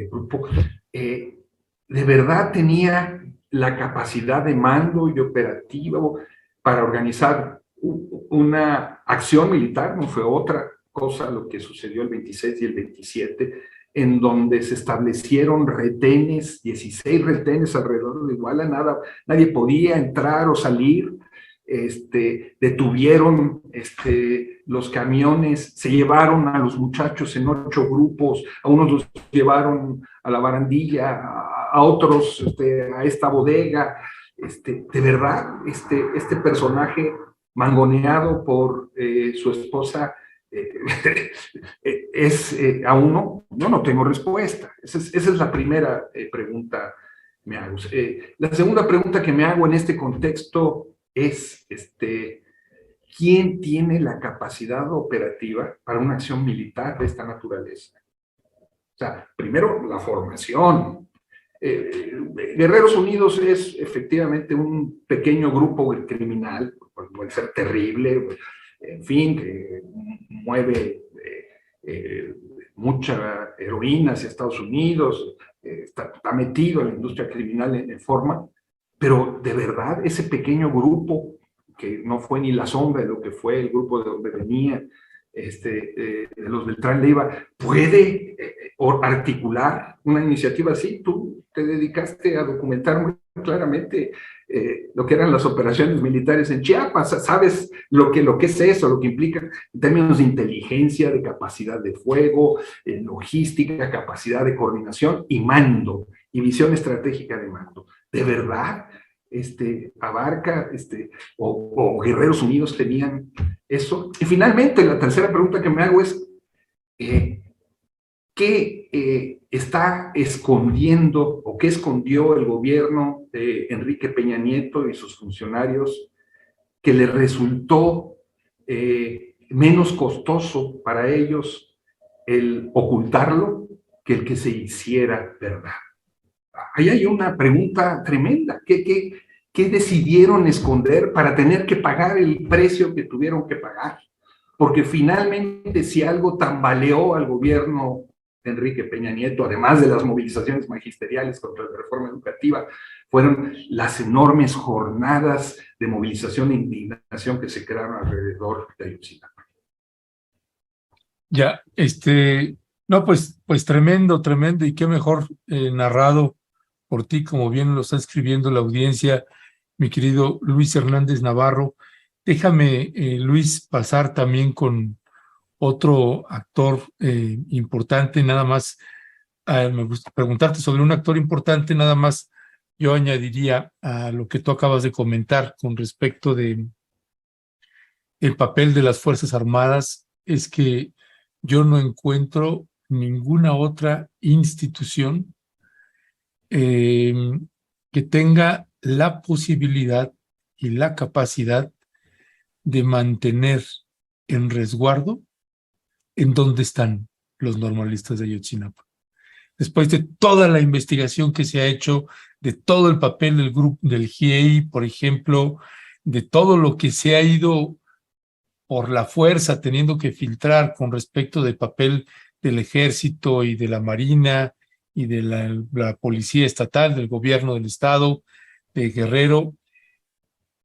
grupo. De verdad tenía la capacidad de mando y operativo para organizar una acción militar, no fue otra cosa lo que sucedió el 26 y el 27, en donde se establecieron retenes, 16 retenes alrededor de Iguala, nadie podía entrar o salir, detuvieron los camiones, se llevaron a los muchachos en 8 grupos, a unos los llevaron a la barandilla, a otros a esta bodega, de verdad, este personaje mangoneado por su esposa, aún no tengo respuesta. Esa es la primera pregunta que me hago. La segunda pregunta que me hago en este contexto es, ¿quién tiene la capacidad operativa para una acción militar de esta naturaleza? O sea, primero, la formación. Guerreros Unidos es efectivamente un pequeño grupo criminal, puede ser terrible, en fin, que mueve mucha heroína hacia Estados Unidos, está metido en la industria criminal en forma, pero de verdad ese pequeño grupo, que no fue ni la sombra de lo que fue el grupo de donde venía, de los Beltrán Leiva, puede articular una iniciativa así. Tú te dedicaste a documentar muy claramente lo que eran las operaciones militares en Chiapas, sabes lo que es eso, lo que implica en términos de inteligencia, de capacidad de fuego, logística, capacidad de coordinación y mando, y visión estratégica de mando. ¿De verdad Abarca o Guerreros Unidos tenían eso? Y finalmente, la tercera pregunta que me hago es, ¿qué está escondiendo o qué escondió el gobierno de Enrique Peña Nieto y sus funcionarios que les resultó menos costoso para ellos el ocultarlo que el que se hiciera verdad? Ahí hay una pregunta tremenda. ¿Qué decidieron esconder para tener que pagar el precio que tuvieron que pagar? Porque finalmente, si algo tambaleó al gobierno de Enrique Peña Nieto, además de las movilizaciones magisteriales contra la reforma educativa, fueron las enormes jornadas de movilización e indignación que se crearon alrededor de Ayotzinapa. Ya, no, pues tremendo, y qué mejor narrado por ti, como bien lo está escribiendo la audiencia, mi querido Luis Hernández Navarro. Déjame, Luis, pasar también con otro actor importante, nada más. Me gusta preguntarte sobre un actor importante, nada más yo añadiría a lo que tú acabas de comentar con respecto de el papel de las Fuerzas Armadas, es que yo no encuentro ninguna otra institución eh, que tenga la posibilidad y la capacidad de mantener en resguardo en dónde están los normalistas de Ayotzinapa. Después de toda la investigación que se ha hecho, de todo el papel del grupo del GIEI, por ejemplo, de todo lo que se ha ido por la fuerza teniendo que filtrar con respecto del papel del ejército y de la marina y de la policía estatal, del gobierno del estado, de Guerrero,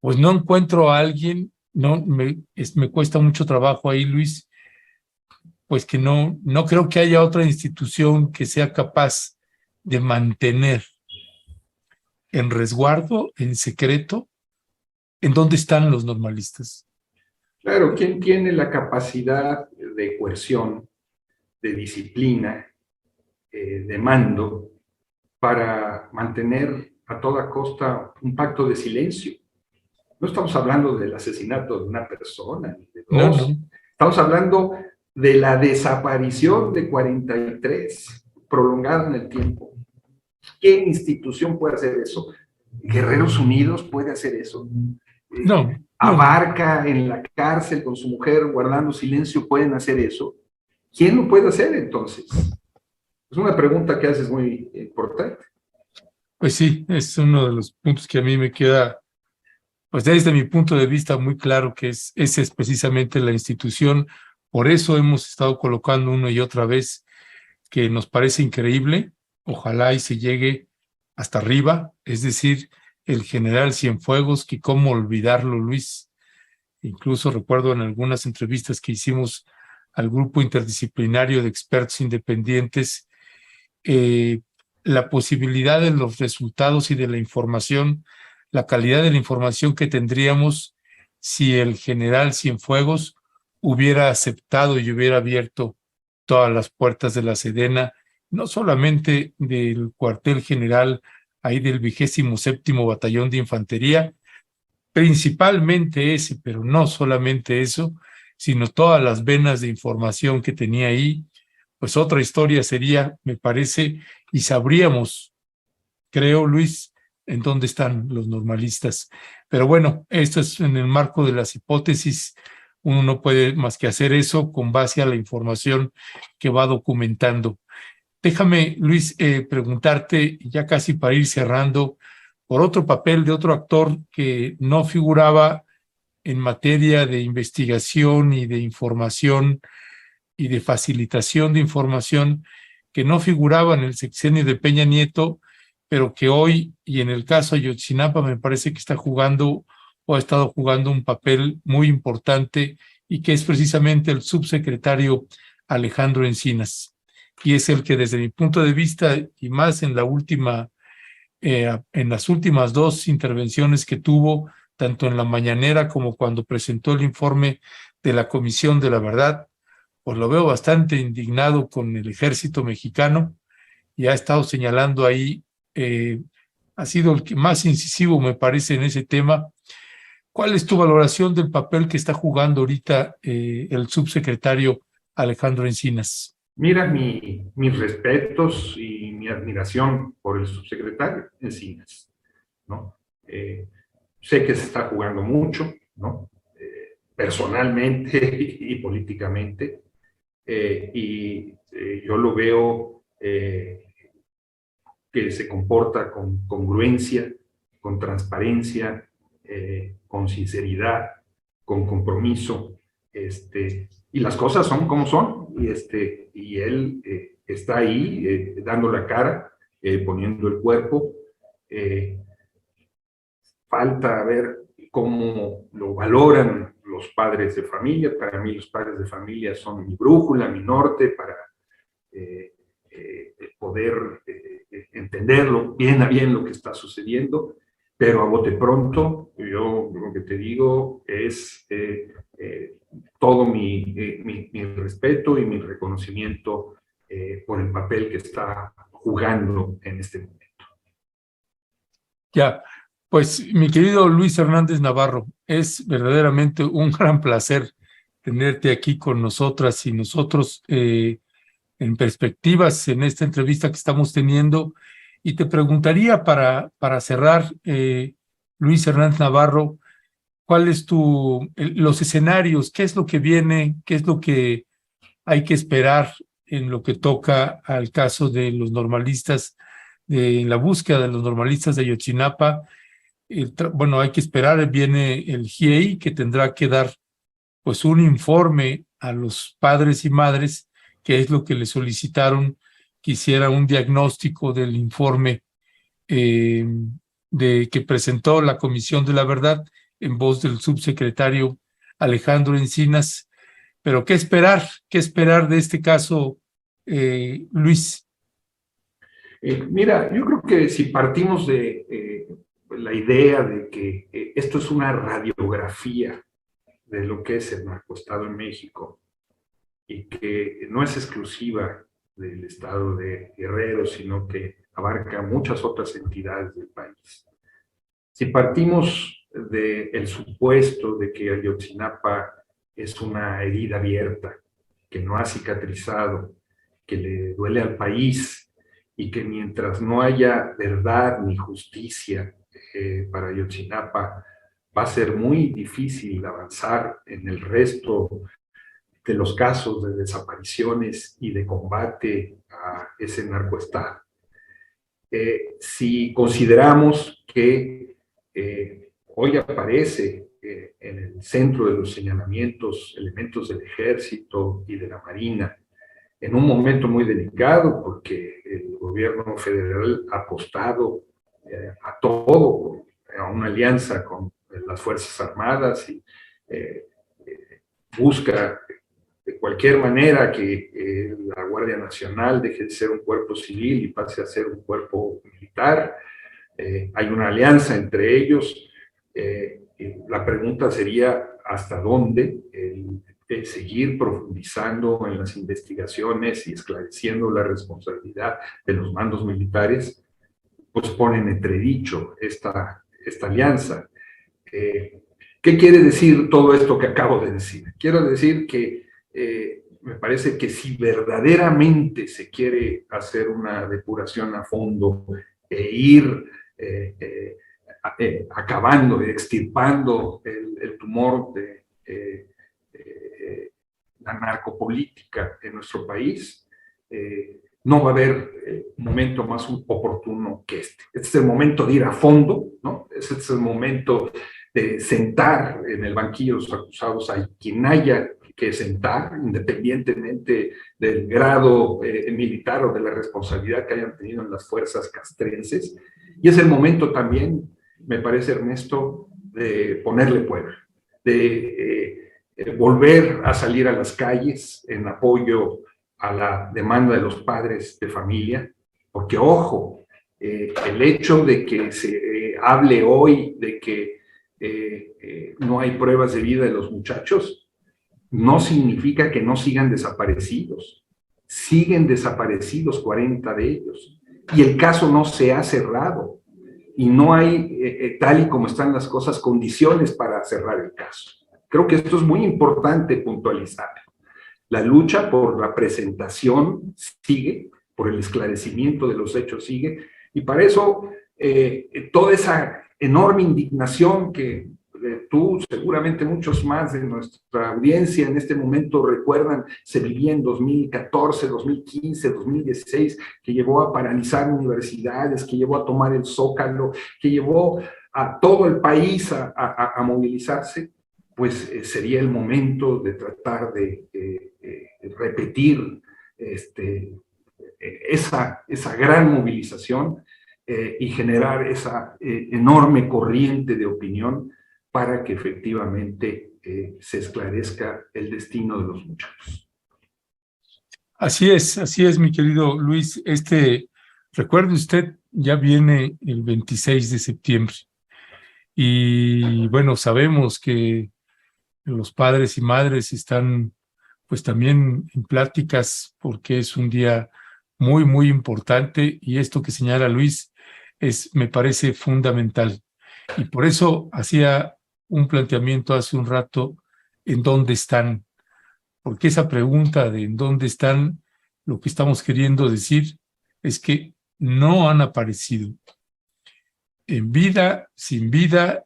pues no encuentro a alguien, no me cuesta mucho trabajo ahí, Luis, pues que no creo que haya otra institución que sea capaz de mantener en resguardo, en secreto, en dónde están los normalistas. Claro, ¿quién tiene la capacidad de coerción, de disciplina, de mando, para mantener a toda costa un pacto de silencio? No estamos hablando del asesinato de una persona, ni de dos. No. Estamos hablando de la desaparición de 43, prolongada en el tiempo. ¿Qué institución puede hacer eso? ¿Guerreros Unidos puede hacer eso? No. Abarca en la cárcel con su mujer guardando silencio, ¿pueden hacer eso? ¿Quién lo puede hacer entonces? Es una pregunta que haces muy importante. Pues sí, es uno de los puntos que a mí me queda, pues desde mi punto de vista, muy claro que esa es precisamente la institución. Por eso hemos estado colocando una y otra vez que nos parece increíble. Ojalá y se llegue hasta arriba, es decir, el general Cienfuegos, que cómo olvidarlo, Luis. Incluso recuerdo en algunas entrevistas que hicimos al grupo interdisciplinario de expertos independientes, eh, la posibilidad de los resultados y de la información, la calidad de la información que tendríamos si el general Cienfuegos hubiera aceptado y hubiera abierto todas las puertas de la Sedena, no solamente del cuartel general ahí del 27º Batallón de Infantería, principalmente ese, pero no solamente eso, sino todas las venas de información que tenía ahí, pues otra historia sería, me parece, y sabríamos, creo, Luis, en dónde están los normalistas. Pero bueno, esto es en el marco de las hipótesis. Uno no puede más que hacer eso con base a la información que va documentando. Déjame, Luis, preguntarte, ya casi para ir cerrando, por otro papel de otro actor que no figuraba en materia de investigación y de información y de facilitación de información, que no figuraba en el sexenio de Peña Nieto, pero que hoy, y en el caso de Ayotzinapa, me parece que está jugando o ha estado jugando un papel muy importante, y que es precisamente el subsecretario Alejandro Encinas. Y es el que desde mi punto de vista, y más en en las últimas dos intervenciones que tuvo, tanto en la mañanera como cuando presentó el informe de la Comisión de la Verdad, pues lo veo bastante indignado con el ejército mexicano, y ha estado señalando ahí, ha sido el que más incisivo, me parece, en ese tema. ¿Cuál es tu valoración del papel que está jugando ahorita el subsecretario Alejandro Encinas? Mira, mis respetos y mi admiración por el subsecretario Encinas, ¿no? Sé que se está jugando mucho, ¿no? Personalmente y políticamente, yo lo veo que se comporta con congruencia, con transparencia, con sinceridad, con compromiso, y las cosas son como son, y él está ahí dando la cara, poniendo el cuerpo. Falta ver cómo lo valoran los padres de familia. Para mí los padres de familia son mi brújula, mi norte para poder entender entenderlo bien a bien lo que está sucediendo, pero a bote pronto, yo lo que te digo es todo mi respeto y mi reconocimiento por el papel que está jugando en este momento. Ya, pues mi querido Luis Hernández Navarro, es verdaderamente un gran placer tenerte aquí con nosotras y nosotros en perspectivas en esta entrevista que estamos teniendo. Y te preguntaría para cerrar, Luis Hernández Navarro, ¿cuál es los escenarios? ¿Qué es lo que viene? ¿Qué es lo que hay que esperar en lo que toca al caso de los normalistas, en la búsqueda de los normalistas de Ayotzinapa? Bueno, hay que esperar, viene el GIEI que tendrá que dar pues un informe a los padres y madres, que es lo que le solicitaron, que hiciera un diagnóstico del informe que presentó la Comisión de la Verdad en voz del subsecretario Alejandro Encinas. Pero ¿qué esperar? ¿Qué esperar de este caso, Luis? Mira, yo creo que si partimos de la idea de que esto es una radiografía de lo que es el narcoestado en México y que no es exclusiva del estado de Guerrero, sino que abarca muchas otras entidades del país. Si partimos del supuesto de que Ayotzinapa es una herida abierta, que no ha cicatrizado, que le duele al país y que mientras no haya verdad ni justicia para Ayotzinapa, va a ser muy difícil avanzar en el resto de los casos de desapariciones y de combate a ese narcoestado. Si consideramos que hoy aparece en el centro de los señalamientos elementos del Ejército y de la Marina, en un momento muy delicado, porque el gobierno federal ha apostado a todo, a una alianza con las Fuerzas Armadas y busca de cualquier manera que la Guardia Nacional deje de ser un cuerpo civil y pase a ser un cuerpo militar. Hay una alianza entre ellos. La pregunta sería, ¿hasta dónde seguir profundizando en las investigaciones y esclareciendo la responsabilidad de los mandos militares? Pues pone en entredicho esta alianza. ¿Qué quiere decir todo esto que acabo de decir? Quiero decir que me parece que si verdaderamente se quiere hacer una depuración a fondo e ir acabando, extirpando el tumor de la narcopolítica en nuestro país, no va a haber momento más oportuno que este. Este es el momento de ir a fondo, ¿no? Este es el momento de sentar en el banquillo de los acusados a quien haya que sentar, independientemente del grado militar o de la responsabilidad que hayan tenido en las fuerzas castrenses. Y es el momento también, me parece, Ernesto, de ponerle pueblo, de volver a salir a las calles en apoyo a la demanda de los padres de familia, porque, ojo, el hecho de que se hable hoy de que no hay pruebas de vida de los muchachos, no significa que no sigan desaparecidos. Siguen desaparecidos 40 de ellos. Y el caso no se ha cerrado. Y no hay, tal y como están las cosas, condiciones para cerrar el caso. Creo que esto es muy importante puntualizar. La lucha por la presentación sigue, por el esclarecimiento de los hechos sigue, y para eso toda esa enorme indignación que tú, seguramente muchos más de nuestra audiencia en este momento recuerdan, se vivía en 2014, 2015, 2016, que llevó a paralizar universidades, que llevó a tomar el Zócalo, que llevó a todo el país a movilizarse, pues sería el momento de tratar de repetir esa gran movilización y generar esa enorme corriente de opinión para que efectivamente se esclarezca el destino de los muchachos. Así es, mi querido Luis. Este Recuerde usted, ya viene el 26 de septiembre y bueno, sabemos que los padres y madres están pues también en pláticas porque es un día muy, muy importante y esto que señala Luis me parece fundamental. Y por eso hacía un planteamiento hace un rato, ¿en dónde están? Porque esa pregunta de ¿en dónde están? Lo que estamos queriendo decir es que no han aparecido. En vida, sin vida,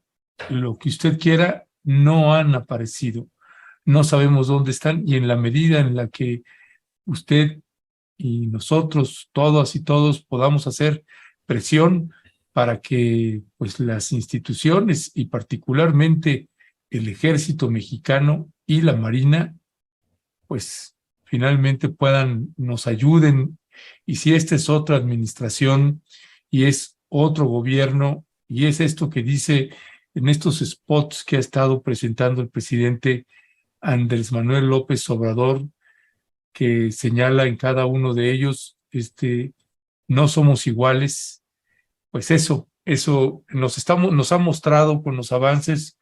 lo que usted quiera, no han aparecido. No sabemos dónde están y en la medida en la que usted y nosotros, todas y todos, podamos hacer presión para que pues, las instituciones y particularmente el Ejército Mexicano y la Marina, pues finalmente nos ayuden. Y si esta es otra administración y es otro gobierno y es esto que dice en estos spots que ha estado presentando el presidente Andrés Manuel López Obrador, que señala en cada uno de ellos, no somos iguales, pues eso nos ha mostrado con los avances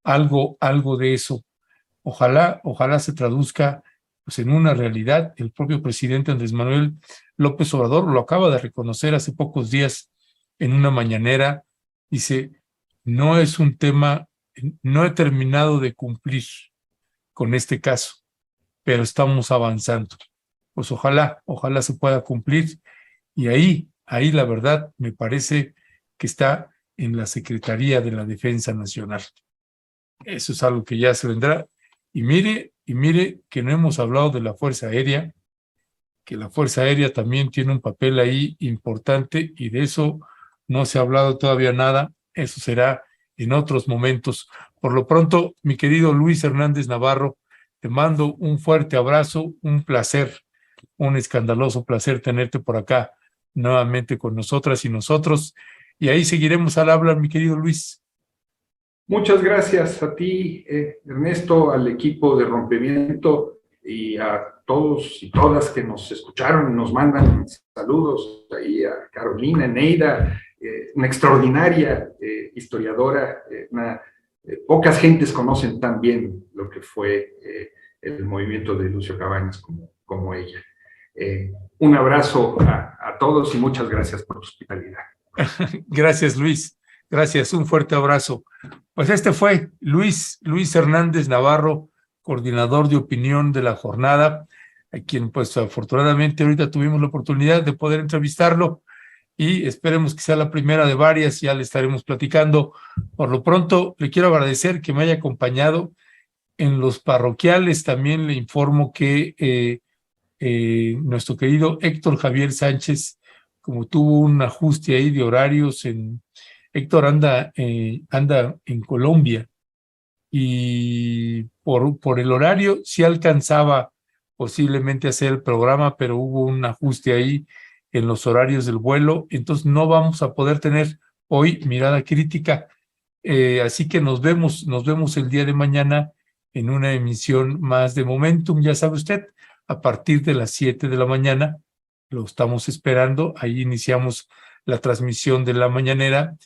algo de eso. Ojalá se traduzca pues, en una realidad. El propio presidente Andrés Manuel López Obrador lo acaba de reconocer hace pocos días en una mañanera. Dice, no es un tema, no he terminado de cumplir con este caso, pero estamos avanzando. Pues ojalá se pueda cumplir. Y ahí la verdad me parece que está en la Secretaría de la Defensa Nacional. Eso es algo que ya se vendrá. Y mire que no hemos hablado de la Fuerza Aérea, que la Fuerza Aérea también tiene un papel ahí importante y de eso no se ha hablado todavía nada. Eso será en otros momentos. Por lo pronto, mi querido Luis Hernández Navarro, te mando un fuerte abrazo, un placer, un escandaloso placer tenerte por acá nuevamente con nosotras y nosotros. Y ahí seguiremos al habla, mi querido Luis. Muchas gracias a ti, Ernesto, al equipo de Rompimiento y a todos y todas que nos escucharon y nos mandan saludos ahí a Carolina, Neida, una extraordinaria historiadora, pocas gentes conocen tan bien lo que fue el movimiento de Lucio Cabañas como ella. Un abrazo a todos y muchas gracias por su hospitalidad. Gracias, Luis. Gracias, un fuerte abrazo. Pues este fue Luis Hernández Navarro, coordinador de opinión de la jornada, a quien pues afortunadamente ahorita tuvimos la oportunidad de poder entrevistarlo y esperemos que sea la primera de varias, ya le estaremos platicando. Por lo pronto, le quiero agradecer que me haya acompañado en los parroquiales. También le informo que nuestro querido Héctor Javier Sánchez, como tuvo un ajuste ahí de horarios, Héctor anda en Colombia y por el horario sí alcanzaba posiblemente hacer el programa, pero hubo un ajuste ahí en los horarios del vuelo, entonces no vamos a poder tener hoy mirada crítica, así que nos vemos el día de mañana en una emisión más de Momentum, ya sabe usted, a partir de las 7 de la mañana, lo estamos esperando, ahí iniciamos la transmisión de la mañanera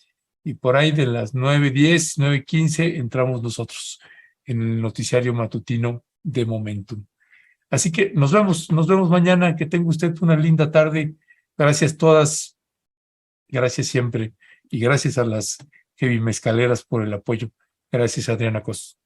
y por ahí de las 9:10, 9:15 entramos nosotros en el noticiario matutino de Momentum. Así que nos vemos mañana, que tenga usted una linda tarde. Gracias todas, gracias siempre y gracias a las heavy mezcaleras por el apoyo. Gracias, Adriana Cos.